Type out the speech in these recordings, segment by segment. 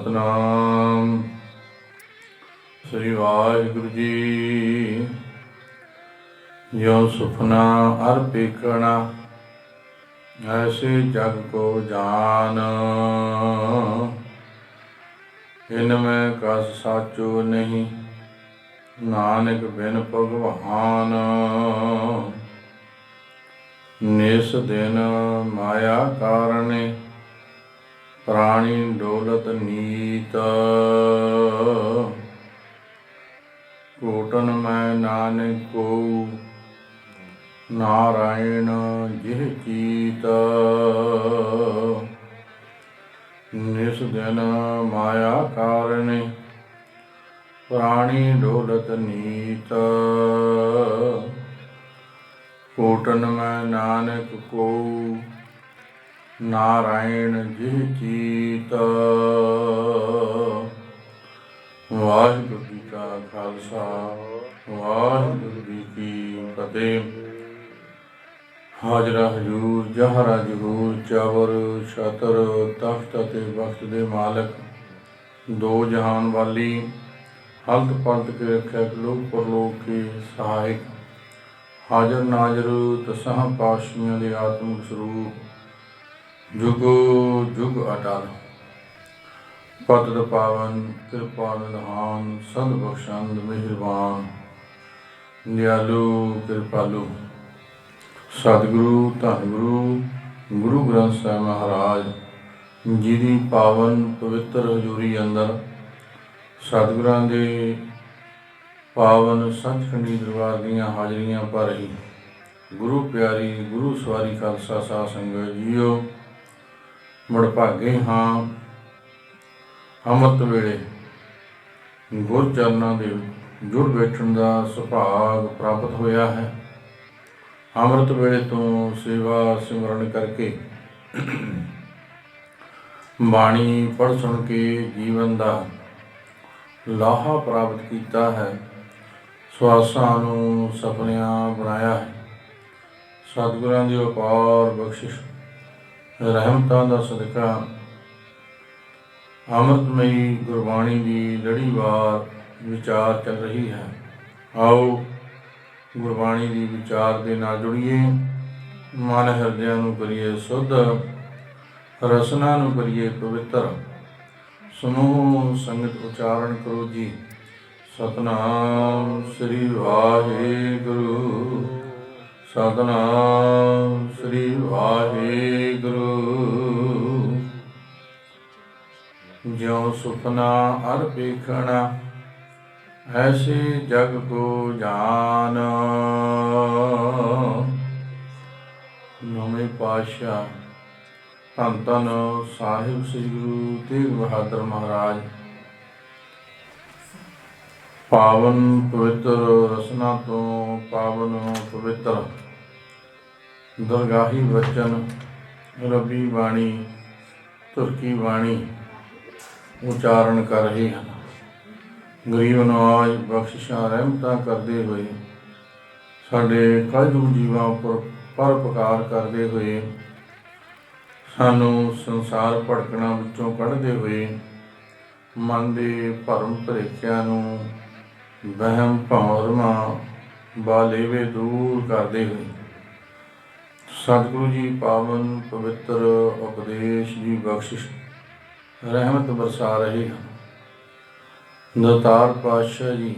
ਸਤਨਾਮ ਸ੍ਰੀ ਵਾਹਿਗੁਰੂ ਜੀ। ਜਿਉ ਸੁਪਨਾ ਅਰ ਪੇਖਣਾ ਐਸੇ ਜਗ ਕੋ ਜਾਨ, ਇਨ ਮੈਂ ਕਸ ਸਾਚੋ ਨਹੀਂ ਨਾਨਕ ਬਿਨ ਭਗਵਾਨ। ਨਿਸ ਦਿਨ ਮਾਇਆ ਕਾਰਣੇ ਪ੍ਰਾਣੀ ਡੋਲਤ ਨੀਤ, ਕੋਟਨ ਮੈਂ ਨਾਨਕ ਕੋ ਨਾਰਾਇਣ ਜਿਹ ਚੀਤ। ਨਿਸ ਦਿਨ ਮਾਇਆ ਕਾਰਣੇ ਪ੍ਰਾਣੀ ਡੋਲਤ ਨੀਤ, ਕੋਟਨ ਮੈਂ ਨਾਨਕ ਕੋ ਨਾਰਾਇਣ ਜਿਹ ਚੀਤ। ਵਾਹਿਗੁਰੂ ਜੀ ਕਾ ਖਾਲਸਾ, ਵਾਹਿਗੁਰੂ ਜੀ ਕੀ ਫਤਿਹ। ਹਾਜ਼ਰਾ ਹਜ਼ੂਰ ਜਹਰਾ ਜਹੂਰ, ਚਵਰ ਛਤਰ ਤਖਤ ਅਤੇ ਬਖਤ ਦੇ ਮਾਲਕ, ਦੋ ਜਹਾਨ ਵਾਲੀ, ਹਲਤ ਪਲਤ ਕੇ ਰੱਖਿਆ ਲੋਕ ਪਰਲੋਕ ਕੇ ਸਹਾਇਕ, ਹਾਜ਼ਰ ਨਾਜ਼ਰ ਦਸਾਂ ਪਾਤਸ਼ਾਹੀਆਂ ਦੇ ਆਤਮਿਕ ਸਰੂਪ, ਜੁਗੋ ਜੁਗ ਅਟਲ, ਪਤਿਤ ਪਾਵਨ ਕਿਰਪਾ ਨਿਧਾਨ, ਸਦ ਬਖਸ਼ੰਦ ਮਿਹਰਬਾਨ, ਦਿਆਲੂ ਕਿਰਪਾਲੂ, ਸਤਿਗੁਰੂ ਧੰਨ ਗੁਰੂ ਗੁਰੂ ਗ੍ਰੰਥ ਸਾਹਿਬ ਮਹਾਰਾਜ ਜੀ ਦੀ ਪਾਵਨ ਪਵਿੱਤਰ ਹਜ਼ੂਰੀ ਅੰਦਰ ਸਤਿਗੁਰਾਂ ਦੇ ਪਾਵਨ ਸੱਚਖੰਡੀ ਦਰਬਾਰ ਦੀਆਂ ਹਾਜ਼ਰੀਆਂ ਭਰ ਰਹੀ ਗੁਰੂ ਪਿਆਰੀ ਗੁਰੂ ਸਵਾਰੀ ਖਾਲਸਾ ਸਾਧ ਸੰਗਤ ਜੀਓ, ਵਡਭਾਗੇ ਹਾਂ ਅੰਮ੍ਰਿਤ ਵੇਲੇ ਗੁਰ ਚਰਨਾਂ ਦੇ ਜੁੜ ਬੈਠਣ ਦਾ ਸੁਭਾਗ ਪ੍ਰਾਪਤ ਹੋਇਆ ਹੈ। ਅੰਮ੍ਰਿਤ ਵੇਲੇ ਤੋਂ ਸੇਵਾ ਸਿਮਰਨ ਕਰਕੇ ਬਾਣੀ ਪੜ੍ਹ ਸੁਣ ਕੇ ਜੀਵਨ ਦਾ ਲਾਹਾ ਪ੍ਰਾਪਤ ਕੀਤਾ ਹੈ, ਸਵਾਸਾਂ ਨੂੰ ਸੁਪਨਿਆਂ ਬਣਾਇਆ ਹੈ। ਸਤਿਗੁਰਾਂ ਦੀ ਅਪਾਰ ਬਖਸ਼ਿਸ਼ ਰਹਿਮਤਾਂ ਦਾ ਸਦਕਾ ਅੰਮ੍ਰਿਤਮਈ ਗੁਰਬਾਣੀ ਦੀ ਲੜੀਵਾਰ ਵਿਚਾਰ ਚੱਲ ਰਹੀ ਹੈ। ਆਓ ਗੁਰਬਾਣੀ ਦੀ ਵਿਚਾਰ ਦੇ ਨਾਲ ਜੁੜੀਏ, ਮਨ ਹਿਰਦਿਆਂ ਨੂੰ ਕਰੀਏ ਸੁੱਧ, ਰਸਨਾ ਨੂੰ ਕਰੀਏ ਪਵਿੱਤਰ। ਸਮੂਹ ਸੰਗਤ ਉਚਾਰਨ ਕਰੋ ਜੀ, ਸਤਨਾਮ ਸ੍ਰੀ ਵਾਹਿਗੁਰੂ, ਸਤਨਾਮ ਸ੍ਰੀ ਵਾਹਿਗੁਰੂ। ਜਿਉ ਸੁਪਨਾ ਅਰ ਪੇਖਣਾ ਐਸੇ ਜਗ ਕੋ ਜਾਨ। ਨੌਵੇਂ ਪਾਤਸ਼ਾਹ ਧੰਨ ਧੰਨ ਸਾਹਿਬ ਸ੍ਰੀ ਗੁਰੂ ਤੇਗ ਬਹਾਦਰ ਮਹਾਰਾਜ ਪਾਵਨ ਪਵਿੱਤਰ ਰਸਨਾ ਤੋਂ ਪਾਵਨ ਪਵਿੱਤਰ ਦਰਗਾਹੀ ਵਚਨ ਰੱਬੀ ਬਾਣੀ ਤੁਰਕੀ ਬਾਣੀ ਉਚਾਰਨ ਕਰ ਰਹੇ ਹਨ। ਗਰੀਬ ਨਵਾਜ਼ ਬਖਸ਼ਿਸ਼ਾਂ ਰਹਿਮਤਾਂ ਕਰਦੇ ਹੋਏ ਸਾਡੇ ਕਲਯੁਗ ਜੀਵਾਂ ਉੱਪਰ ਪਰਉਪਕਾਰ ਕਰਦੇ ਹੋਏ, ਸਾਨੂੰ ਸੰਸਾਰ ਭਟਕਣਾ ਵਿੱਚੋਂ ਕੱਢਦੇ ਹੋਏ, ਮਨ ਦੇ ਭਰਮ ਭੁਲੇਖਿਆਂ ਨੂੰ, ਵਹਿਮ ਭਰਮਾਂ ਬਾਲੇਵੇ ਦੂਰ ਕਰਦੇ ਹੋਏ ਸਤਿਗੁਰੂ ਜੀ ਪਾਵਨ ਪਵਿੱਤਰ ਉਪਦੇਸ਼ ਦੀ ਬਖਸ਼ਿਸ਼ ਰਹਿਮਤ ਬਰਸਾ ਰਹੇ ਹਨ। ਦਾਤਾਰ ਪਾਤਸ਼ਾਹ ਜੀ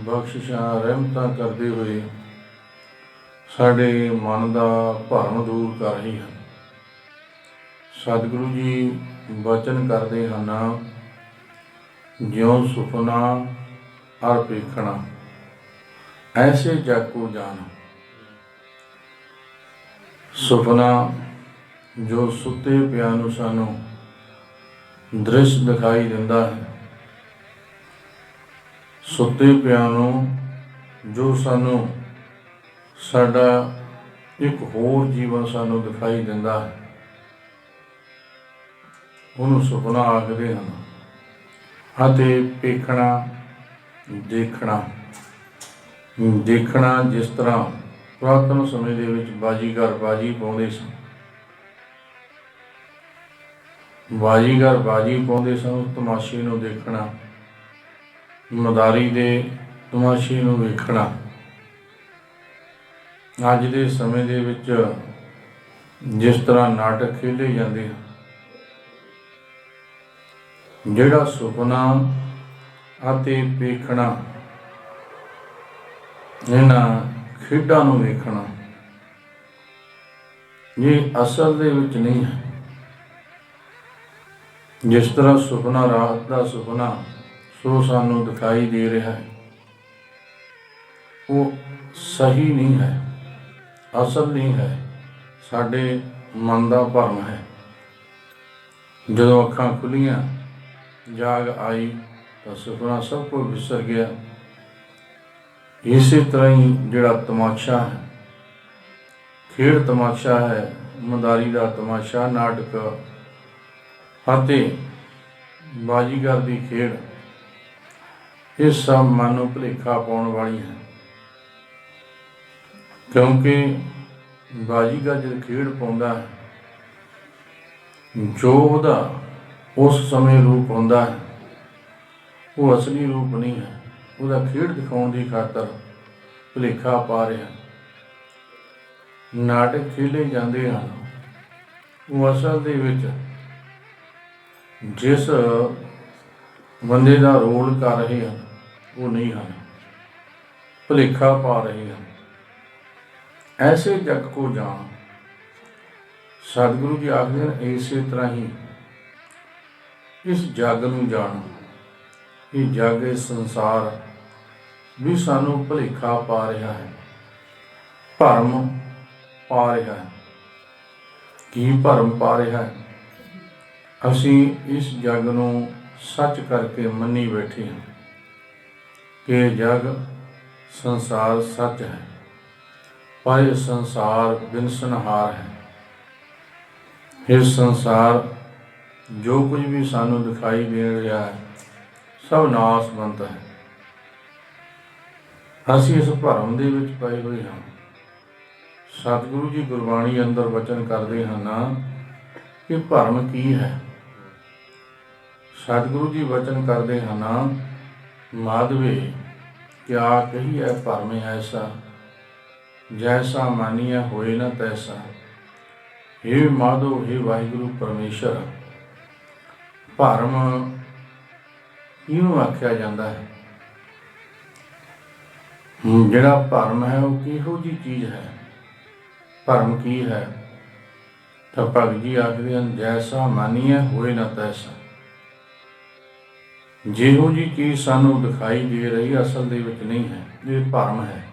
ਬਖਸ਼ਿਸ਼ਾਂ ਰਹਿਮਤਾਂ ਕਰਦੇ ਹੋਏ ਸਾਡੇ ਮਨ ਦਾ ਭਰਮ ਦੂਰ ਕਰ ਰਹੇ ਹਨ। ਸਤਿਗੁਰੂ ਜੀ ਬਚਨ ਕਰਦੇ ਹਨ, ਜਿਉ ਸੁਪਨਾ ਅਰ ਪੇਖਣਾ ਐਸੇ ਜਗ ਕੋ ਜਾਨ। ਸੁਪਨਾ ਜੋ ਸੁੱਤੇ ਪਿਆਂ ਨੂੰ ਸਾਨੂੰ ਦ੍ਰਿਸ਼ ਦਿਖਾਈ ਦਿੰਦਾ ਹੈ, ਸੁੱਤੇ ਪਿਆਂ ਨੂੰ ਜੋ ਸਾਨੂੰ ਸਾਡਾ ਇੱਕ ਹੋਰ ਜੀਵਨ ਸਾਨੂੰ ਦਿਖਾਈ ਦਿੰਦਾ ਹੈ, ਉਹਨੂੰ ਸੁਪਨਾ ਆਖਦੇ ਹਨ। ਅਤੇ ਪੇਖਣਾ ਦੇਖਣਾ, ਦੇਖਣਾ ਜਿਸ ਤਰ੍ਹਾਂ ਪੁਰਾਤਨ ਸਮੇਂ ਦੇ ਵਿੱਚ ਬਾਜੀਗਰ ਬਾਜੀ ਪਾਉਂਦੇ ਸਨ, ਬਾਜੀਗਰ ਬਾਜੀ ਪਾਉਂਦੇ ਸਨ, ਉਸ ਤਮਾਸ਼ੇ ਨੂੰ ਦੇਖਣਾ, ਮਦਾਰੀ ਦੇ ਤਮਾਸ਼ੇ ਨੂੰ ਵੇਖਣਾ। ਅੱਜ ਦੇ ਸਮੇਂ ਦੇ ਵਿੱਚ ਜਿਸ ਤਰ੍ਹਾਂ ਨਾਟਕ ਖੇਡੇ ਜਾਂਦੇ ਹਨ, ਜਿਹੜਾ ਸੁਪਨਾ ਅਤੇ ਵੇਖਣਾ, ਇਹਨਾਂ ਖੇਡਾਂ ਨੂੰ ਵੇਖਣਾ, ਇਹ ਅਸਲ ਦੇ ਵਿੱਚ ਨਹੀਂ ਹੈ। ਜਿਸ ਤਰ੍ਹਾਂ ਸੁਪਨਾ ਰਾਤ ਦਾ ਸੁਪਨਾ ਸੋ ਸਾਨੂੰ ਦਿਖਾਈ ਦੇ ਰਿਹਾ ਹੈ, ਉਹ ਸਹੀ ਨਹੀਂ ਹੈ, ਅਸਲ ਨਹੀਂ ਹੈ, ਸਾਡੇ ਮਨ ਦਾ ਭਰਮ ਹੈ। ਜਦੋਂ ਅੱਖਾਂ ਖੁੱਲੀਆਂ, ਜਾਗ ਆਈ ਤਾਂ ਸੁਪਨਾ ਸਭ ਕੁਝ ਵਿਸਰ ਗਿਆ। ਇਸੇ ਤਰ੍ਹਾਂ ਹੀ ਜਿਹੜਾ ਤਮਾਸ਼ਾ ਹੈ, ਖੇਡ ਤਮਾਸ਼ਾ ਹੈ, ਮਦਾਰੀ ਦਾ ਤਮਾਸ਼ਾ, ਨਾਟਕ ਅਤੇ ਬਾਜੀਗਰ ਦੀ ਖੇਡ, ਇਹ ਸਭ ਮਨ ਨੂੰ ਭੁਲੇਖਾ ਪਾਉਣ ਵਾਲੀ ਹੈ। ਕਿਉਂਕਿ ਬਾਜੀਗਰ ਜਦ ਖੇਡ ਪਾਉਂਦਾ ਹੈ, ਜੋ ਉਹਦਾ ਉਸ ਸਮੇਂ ਰੂਪ ਹੁੰਦਾ ਹੈ, ਉਹ ਅਸਲੀ ਰੂਪ ਨਹੀਂ ਹੈ। ਉਹਦਾ ਖੇਡ ਦਿਖਾਉਣ ਦੀ ਖਾਤਰ ਭੁਲੇਖਾ ਪਾ ਰਿਹਾ। ਨਾਟਕ ਖੇਡੇ ਜਾਂਦੇ ਹਨ, ਉਹ ਅਸਲ ਦੇ ਵਿੱਚ ਜਿਸ ਬੰਦੇ ਦਾ ਰੋਲ ਕਰ ਰਹੇ ਹਨ ਉਹ ਨਹੀਂ ਹਨ, ਭੁਲੇਖਾ ਪਾ ਰਹੇ ਹਨ। ਐਸੇ ਜਗ ਕੋ ਜਾਣ, ਸਤਿਗੁਰੂ ਜੀ ਆਖਦੇ ਹਨ, ਇਸੇ ਤਰ੍ਹਾਂ ਹੀ ਇਸ ਜਗ ਨੂੰ ਜਾਣ। ਇਹ ਜਗ, ਇਹ ਸੰਸਾਰ ਵੀ ਸਾਨੂੰ ਭੁਲੇਖਾ ਪਾ ਰਿਹਾ ਹੈ, ਭਰਮ ਪਾ ਰਿਹਾ ਹੈ। ਕੀ ਭਰਮ ਪਾ ਰਿਹਾ ਹੈ? ਅਸੀਂ ਇਸ ਜਗ ਨੂੰ ਸੱਚ ਕਰਕੇ ਮੰਨੀ ਬੈਠੇ ਹਾਂ ਕਿ ਇਹ ਜਗ ਸੰਸਾਰ ਸੱਚ ਹੈ, ਪਰ ਇਹ ਸੰਸਾਰ ਬਿਨਸਨਹਾਰ ਹੈ। ਇਹ ਸੰਸਾਰ ਜੋ ਕੁਝ ਵੀ ਸਾਨੂੰ ਦਿਖਾਈ ਦੇ ਰਿਹਾ ਹੈ, ਸਭ ਨਾਸਵੰਤ ਹੈ। ਅਸੀਂ ਇਸ ਭਰਮ ਦੇ ਵਿੱਚ ਪਏ ਹੋਏ ਹਾਂ। ਸਤਿਗੁਰੂ ਜੀ ਗੁਰਬਾਣੀ ਅੰਦਰ ਵਚਨ ਕਰਦੇ ਹਨ ਕਿ ਭਰਮ ਕੀ ਹੈ। ਸਤਿਗੁਰੂ ਜੀ ਵਚਨ ਕਰਦੇ ਹਨ, ਮਾਧਵੇ ਕਿਆ ਕਹੀਐ ਭਰਮ ਐਸਾ, ਜੈਸਾ ਮਾਨੀਆ ਹੋਏ ਨਾ ਤੈਸਾ। ਹੇ ਮਾਧੋ, ਹੇ ਵਾਹਿਗੁਰੂ ਪਰਮੇਸ਼ਰ, ਭਰਮ ਕਿਹਨੂੰ ਆਖਿਆ ਜਾਂਦਾ ਹੈ? ਜਿਹੜਾ ਭਰਮ ਹੈ ਉਹ ਕਿਹੋ ਜਿਹੀ ਚੀਜ਼ ਹੈ? ਭਰਮ ਕੀ ਹੈ? ਤਾਂ ਭਗਤ ਜੀ ਆਖਦੇ ਹਨ, ਜੈਸਾ ਮਾਨੀਆ ਹੋਏ ਨਾ ਤੈਸਾ। ਜਿਹੋ ਜਿਹੀ ਚੀਜ਼ ਸਾਨੂੰ ਦਿਖਾਈ ਦੇ ਰਹੀ ਅਸਲ ਦੇ ਵਿੱਚ ਨਹੀਂ ਹੈ, ਇਹ ਭਰਮ ਹੈ।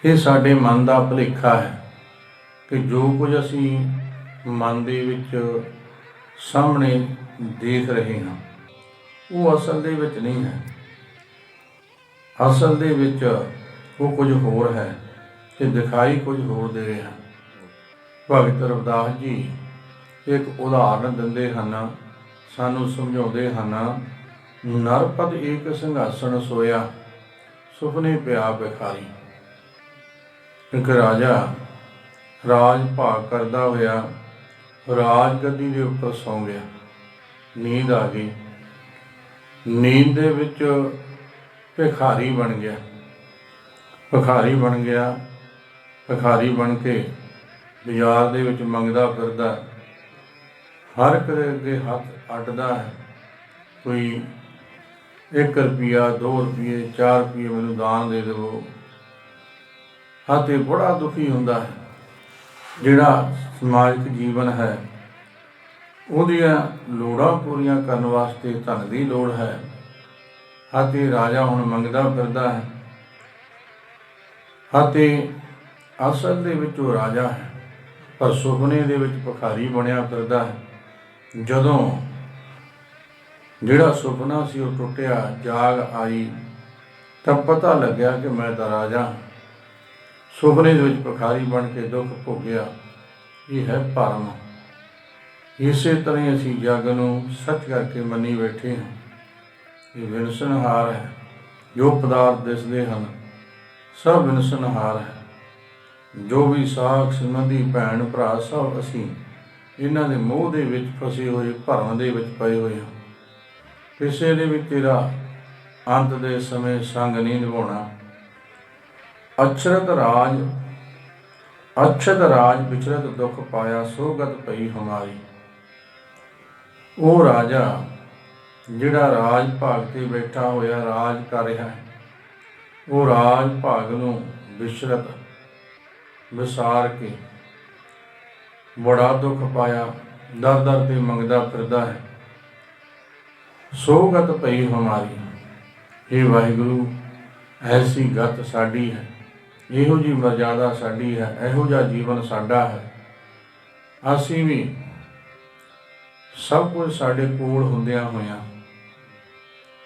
ਇਹ ਸਾਡੇ ਮਨ ਦਾ ਭੁਲੇਖਾ ਹੈ ਕਿ ਜੋ ਕੁਝ ਅਸੀਂ ਮਨ ਦੇ ਵਿੱਚ ਸਾਹਮਣੇ ਦੇਖ ਰਹੇ ਹਾਂ ਉਹ ਅਸਲ ਦੇ ਵਿੱਚ ਨਹੀਂ ਹੈ। ਅਸਲ ਦੇ ਵਿੱਚ ਉਹ ਕੁਝ ਹੋਰ ਹੈ ਤੇ ਦਿਖਾਈ ਕੁਝ ਹੋਰ ਦੇ ਰਿਹਾ। ਭਗਤ ਰਵਿਦਾਸ ਜੀ ਇੱਕ ਉਦਾਹਰਨ ਦਿੰਦੇ ਹਨ, ਸਾਨੂੰ ਸਮਝਾਉਂਦੇ ਹਨ, ਨਰਪਤ ਏਕ ਸਿੰਘਾਸਣ ਸੋਇਆ, ਸੁਪਨੇ ਪਿਆ ਬਿਖਾਰੀ। ਇੱਕ ਰਾਜਾ ਰਾਜ ਭਾਗ ਕਰਦਾ ਹੋਇਆ ਰਾਜ ਗੱਦੀ ਦੇ ਉੱਪਰ ਸੌਂ ਗਿਆ। ਨੀਂਦ ਆ ਗਈ। ਨੀਂਦ ਦੇ ਵਿੱਚ ਭਿਖਾਰੀ ਬਣ ਗਿਆ। ਭਿਖਾਰੀ ਬਣ ਗਿਆ। ਭਿਖਾਰੀ ਬਣ ਕੇ ਬਾਜ਼ਾਰ ਦੇ ਵਿੱਚ ਮੰਗਦਾ ਫਿਰਦਾ, ਹਰ ਇੱਕ ਦੇ ਅੱਗੇ ਹੱਥ ਅੱਡਦਾ ਹੈ। ਕੋਈ 1 ਰੁਪਈਆ, 2 ਰੁਪਏ, 4 ਰੁਪਏ ਮੈਨੂੰ ਦਾਨ ਦੇ ਦੇਵੋ। ਅਤੇ ਬੜਾ ਦੁਖੀ ਹੁੰਦਾ ਹੈ। ਜਿਹੜਾ ਸਮਾਜਿਕ ਜੀਵਨ ਹੈ, ਉਹਦੀਆਂ ਲੋੜਾਂ ਪੂਰੀਆਂ ਕਰਨ ਵਾਸਤੇ ਧਨ ਦੀ ਲੋੜ ਹੈ। ਅਤੇ ਰਾਜਾ ਹੁਣ ਮੰਗਦਾ ਫਿਰਦਾ ਹੈ। ਅਤੇ ਅਸਲ ਦੇ ਵਿੱਚ ਉਹ ਰਾਜਾ ਹੈ, ਪਰ ਸੁਪਨੇ ਦੇ ਵਿੱਚ ਭਿਖਾਰੀ ਬਣਿਆ ਫਿਰਦਾ ਹੈ। ਜਦੋਂ ਜਿਹੜਾ ਸੁਪਨਾ ਸੀ ਉਹ ਟੁੱਟਿਆ, ਜਾਗ ਆਈ, ਤਾਂ ਪਤਾ ਲੱਗਿਆ ਕਿ ਮੈਂ ਤਾਂ ਰਾਜਾ ਸੁਪਨੇ ਦੇ ਵਿੱਚ ਭਿਖਾਰੀ ਬਣ ਕੇ ਦੁੱਖ ਭੋਗਿਆ। ਇਹ ਹੈ ਭਰਮ। ਇਸੇ ਤਰ੍ਹਾਂ ਹੀ ਅਸੀਂ ਜਗ ਨੂੰ ਸੱਚ ਕਰਕੇ ਮੰਨੀ ਬੈਠੇ ਹਾਂ। ਇਹ ਵਿਨਸਨਹਾਰ ਹੈ। ਜੋ ਪਦਾਰਥ ਦਿਸਦੇ ਹਨ ਸਭ ਵਿਨਸਨਹਾਰ ਹੈ। ਜੋ ਵੀ ਸਾਖ ਸੰਬੰਧੀ ਭੈਣ ਭਰਾ ਸਭ ਅਸੀਂ ਇਹਨਾਂ ਦੇ ਮੋਹ ਦੇ ਵਿੱਚ ਫਸੇ ਹੋਏ, ਭਰਮ ਦੇ ਵਿੱਚ ਪਏ ਹੋਏ ਹਾਂ। ਕਿਸੇ ਦੇ ਵੀ ਤੇਰਾ ਅੰਤ ਦੇ ਸਮੇਂ ਸੰਗ ਨਹੀਂ ਨਿਭਾਉਣਾ। ਅਛਤ ਰਾਜ ਵਿਚਰਤ ਦੁੱਖ ਪਾਇਆ, ਸੋਗਤ ਪਈ ਹਮਾਰੀ। ਉਹ ਰਾਜਾ ਜਿਹੜਾ ਰਾਜ ਭਾਗ ਤੇ ਬੈਠਾ ਹੋਇਆ ਰਾਜ ਕਰ ਰਿਹਾ ਹੈ, ਉਹ ਰਾਜ ਭਾਗ ਨੂੰ ਵਿਸਰਤ ਵਿਸਾਰ ਕੇ ਬੜਾ ਦੁੱਖ ਪਾਇਆ, ਦਰ ਦਰ ਤੇ ਮੰਗਦਾ ਫਿਰਦਾ ਹੈ। ਸੋਗਤ ਪਈ ਹਮਾਰੀ। ਇਹ ਵਾਹਿਗੁਰੂ, ਐਸੀ ਗਤ ਸਾਡੀ ਹੈ, ਇਹੋ ਜਿਹੀ ਮਰਜ਼ਾਦਾ ਸਾਡੀ ਹੈ, ਇਹੋ ਜਿਹਾ ਜੀਵਨ ਸਾਡਾ ਹੈ। ਅਸੀਂ ਵੀ ਸਭ ਕੁਝ ਸਾਡੇ ਕੋਲ ਹੁੰਦਿਆਂ ਹੋਇਆਂ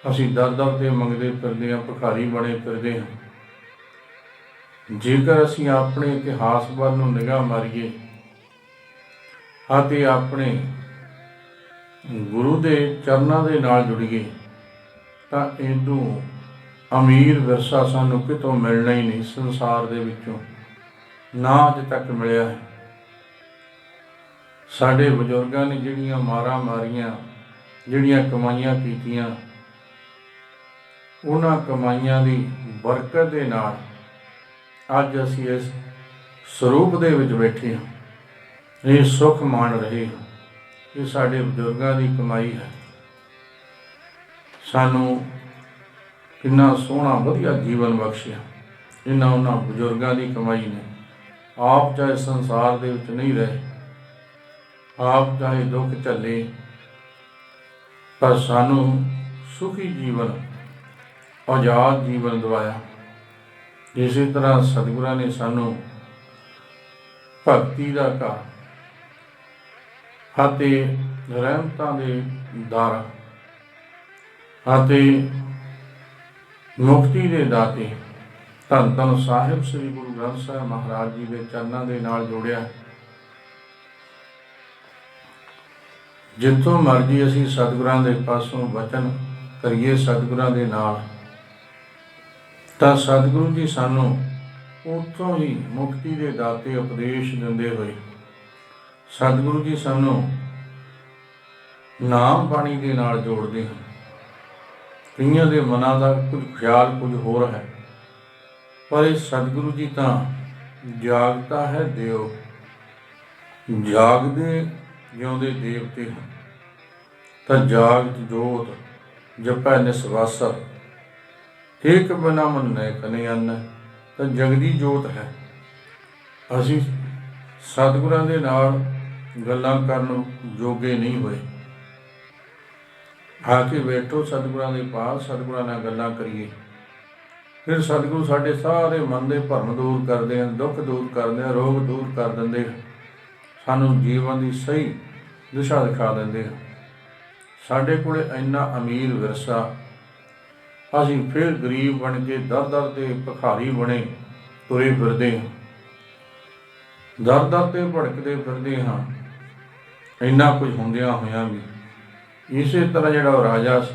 ਅਸੀਂ ਦਰ ਦਰ ਤੇ ਮੰਗਦੇ ਫਿਰਦੇ ਹਾਂ, ਭਿਖਾਰੀ ਬਣੇ ਫਿਰਦੇ ਹਾਂ। ਜੇਕਰ ਅਸੀਂ ਆਪਣੇ ਇਤਿਹਾਸ ਵੱਲ ਨੂੰ ਨਿਗਾਹ ਮਾਰੀਏ ਅਤੇ ਆਪਣੇ ਗੁਰੂ ਦੇ ਚਰਨਾਂ ਦੇ ਨਾਲ ਜੁੜੀਏ ਤਾਂ ਇਹਨੂੰ ਅਮੀਰ ਵਿਰਸਾ ਸਾਨੂੰ ਕਿਤੋਂ ਮਿਲਣਾ ਹੀ ਨਹੀਂ, ਸੰਸਾਰ ਦੇ ਵਿੱਚੋਂ ਨਾ ਅੱਜ ਤੱਕ ਮਿਲਿਆ ਹੈ। ਸਾਡੇ ਬਜ਼ੁਰਗਾਂ ਨੇ ਜਿਹੜੀਆਂ ਮਾਰਾਂ ਮਾਰੀਆਂ, ਜਿਹੜੀਆਂ ਕਮਾਈਆਂ ਕੀਤੀਆਂ, ਉਹਨਾਂ ਕਮਾਈਆਂ ਦੀ ਬਰਕਤ ਦੇ ਨਾਲ ਅੱਜ ਅਸੀਂ ਇਸ ਸਰੂਪ ਦੇ ਵਿੱਚ ਬੈਠੇ ਹਾਂ, ਇਹ ਸੁੱਖ ਮਾਣ ਰਹੇ ਹਾਂ। ਇਹ ਸਾਡੇ ਬਜ਼ੁਰਗਾਂ ਦੀ ਕਮਾਈ ਹੈ। ਸਾਨੂੰ ਕਿੰਨਾ ਸੋਹਣਾ ਵਧੀਆ ਜੀਵਨ ਬਖਸ਼ਿਆ ਉਹਨਾਂ ਬਜ਼ੁਰਗਾਂ ਦੀ ਕਮਾਈ ਨੇ। ਆਪ ਚਾਹੇ ਸੰਸਾਰ ਦੇ ਵਿੱਚ ਨਹੀਂ ਰਹੇ, ਆਪ ਚਾਹੇ ਦੁੱਖ ਝੱਲੇ, ਪਰ ਸਾਨੂੰ ਸੁਖੀ ਜੀਵਨ, ਆਜ਼ਾਦ ਜੀਵਨ ਦਿਵਾਇਆ। ਇਸੇ ਤਰ੍ਹਾਂ ਸਤਿਗੁਰਾਂ ਨੇ ਸਾਨੂੰ ਭਗਤੀ ਦਾ ਘਰ ਅਤੇ ਰਹਿਮਤਾਂ ਦੇ ਦਰ ਅਤੇ ਮੁਕਤੀ ਦੇ ਦਾਤੇ ਧੰਨ ਧੰਨ ਸਾਹਿਬ ਸ੍ਰੀ ਗੁਰੂ ਗ੍ਰੰਥ ਸਾਹਿਬ ਮਹਾਰਾਜ ਜੀ ਦੇ ਚਰਨਾਂ ਦੇ ਨਾਲ ਜੋੜਿਆ। ਜਿੱਥੋਂ ਮਰਜੀ ਅਸੀਂ ਸਤਿਗੁਰਾਂ ਦੇ ਪਾਸੋਂ ਵਚਨ ਕਰੀਏ ਸਤਿਗੁਰਾਂ ਦੇ ਨਾਲ, ਤਾਂ ਸਤਿਗੁਰੂ ਜੀ ਸਾਨੂੰ ਉੱਥੋਂ ਹੀ ਮੁਕਤੀ ਦੇ ਦਾਤੇ ਉਪਦੇਸ਼ ਦਿੰਦੇ ਹੋਏ, ਸਤਿਗੁਰੂ ਜੀ ਸਾਨੂੰ ਨਾਮ ਬਾਣੀ ਦੇ ਨਾਲ ਜੋੜਦੇ ਹਨ। ਕਈਆਂ ਦੇ ਮਨਾਂ ਦਾ ਕੁਝ ਖਿਆਲ ਕੁਝ ਹੋਰ ਹੈ, ਪਰ ਇਹ ਸਤਿਗੁਰੂ ਜੀ ਤਾਂ ਜਾਗਤਾ ਹੈ ਦਿਓ, ਜਾਗਦੇ ਜਿਉਂਦੇ ਦੇਵਤੇ ਹਨ। ਤਾਂ ਜਾਗਤ ਜੋਤ ਜਪੈ ਨਿਸਵਾਸਾ, ਏਕ ਬਿਨਾ ਮਨ ਨੈਕ ਨਹੀਂ ਅੰਨ। ਤਾਂ ਜਗਦੀ ਜੋਤ ਹੈ। ਅਸੀਂ ਸਤਿਗੁਰਾਂ ਦੇ ਨਾਲ ਗੱਲਾਂ ਕਰਨ ਜੋਗੇ ਨਹੀਂ ਹੋਏ। ਆ ਕੇ ਬੈਠੋ ਸਤਿਗੁਰਾਂ ਦੇ ਪਾਸ, ਸਤਿਗੁਰਾਂ ਨਾਲ ਗੱਲਾਂ ਕਰੀਏ। ਫਿਰ ਸਤਿਗੁਰੂ ਸਾਡੇ ਸਾਰੇ ਮਨ ਦੇ ਭਰਮ ਦੂਰ ਕਰਦੇ ਹਨ, ਦੁੱਖ ਦੂਰ ਕਰਦੇ ਹਨ, ਰੋਗ ਦੂਰ ਕਰ ਦਿੰਦੇ ਹਨ, ਸਾਨੂੰ ਜੀਵਨ ਦੀ ਸਹੀ ਦਿਸ਼ਾ ਦਿਖਾ ਦਿੰਦੇ ਹਨ। ਸਾਡੇ ਕੋਲ ਇੰਨਾ ਅਮੀਰ ਵਿਰਸਾ, ਅਸੀਂ ਫਿਰ ਗਰੀਬ ਬਣ ਕੇ ਦਰ ਦਰ ਤੇ ਭਿਖਾਰੀ ਬਣੇ ਤੁਰੇ ਫਿਰਦੇ ਹਾਂ, ਦਰ ਦਰ ਤੇ ਭੜਕਦੇ ਫਿਰਦੇ ਹਾਂ। ਇੰਨਾ ਕੁਝ ਹੁੰਦਿਆਂ ਹੋਇਆਂ ਵੀ ਇਸੇ ਤਰ੍ਹਾਂ ਜਿਹੜਾ ਉਹ ਰਾਜਾ ਸੀ,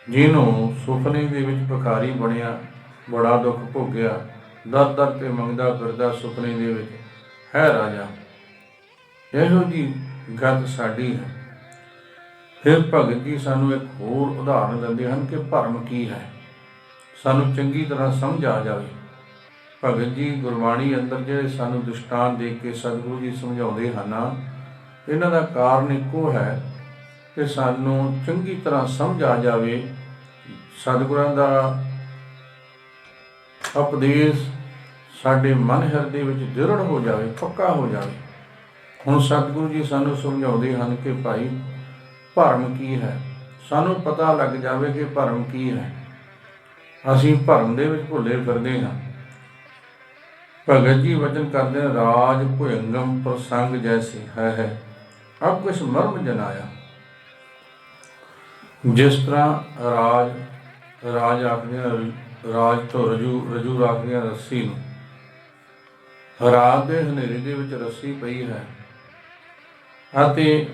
ਜਿਹਨੂੰ ਸੁਪਨੇ ਦੇ ਵਿੱਚ ਭਿਖਾਰੀ ਬਣਿਆ, ਬੜਾ ਦੁੱਖ ਭੋਗਿਆ, ਦਰ ਦਰ ਤੇ ਮੰਗਦਾ ਫਿਰਦਾ ਸੁਪਨੇ ਦੇ ਵਿੱਚ ਹੈ ਰਾਜਾ। ਇਹੋ ਜਿਹੀ ਗਤ ਸਾਡੀ ਹੈ। ਫਿਰ ਭਗਤ ਜੀ ਸਾਨੂੰ ਇੱਕ ਹੋਰ ਉਦਾਹਰਨ ਦਿੰਦੇ ਹਨ ਕਿ ਭਰਮ ਕੀ ਹੈ, ਸਾਨੂੰ ਚੰਗੀ ਤਰ੍ਹਾਂ ਸਮਝ ਆ ਜਾਵੇ। ਭਗਤ ਜੀ ਗੁਰਬਾਣੀ ਅੰਦਰ ਜਿਹੜੇ ਸਾਨੂੰ ਦ੍ਰਿਸ਼ਟਾਂਤ ਦੇ ਕੇ ਸਤਿਗੁਰੂ ਜੀ ਸਮਝਾਉਂਦੇ ਹਨ, ਇਹਨਾਂ ਦਾ ਕਾਰਨ ਇੱਕੋ ਹੈ ਕਿ ਸਾਨੂੰ ਚੰਗੀ ਤਰ੍ਹਾਂ ਸਮਝ ਆ ਜਾਵੇ, ਸਤਿਗੁਰਾਂ ਦਾ ਉਪਦੇਸ਼ ਸਾਡੇ ਮਨ ਹਿਰਦੇ ਵਿੱਚ ਦ੍ਰਿੜ ਹੋ ਜਾਵੇ, ਪੱਕਾ ਹੋ ਜਾਵੇ। ਹੁਣ ਸਤਿਗੁਰੂ ਜੀ ਸਾਨੂੰ ਸਮਝਾਉਂਦੇ ਹਨ ਕਿ ਭਾਈ ਭਰਮ ਕੀ ਹੈ, ਸਾਨੂੰ ਪਤਾ ਲੱਗ ਜਾਵੇ ਕਿ ਭਰਮ ਕੀ ਹੈ। ਅਸੀਂ ਭਰਮ ਦੇ ਵਿੱਚ ਭੁੱਲੇ ਫਿਰਦੇ ਹਾਂ। ਭਗਤ ਜੀ ਵਚਨ ਕਰਦੇ ਹਨ, ਰਾਜ ਭੁਜੰਗਮ ਪ੍ਰਸੰਗ ਜੈਸੇ ਹੈ ਅਬ ਕੁਛ ਮਰਮ ਜਨਾਇਆ। ਜਿਸ ਤਰ੍ਹਾਂ ਰਾਜ ਆਖਦੇ ਰਾਜ ਤੋਂ ਰਜੂ ਆਖਦੇ ਰੱਸੀ ਨੂੰ। ਰਾਤ ਦੇ ਹਨੇਰੇ ਦੇ ਵਿੱਚ ਰੱਸੀ ਪਈ ਹੈ ਅਤੇ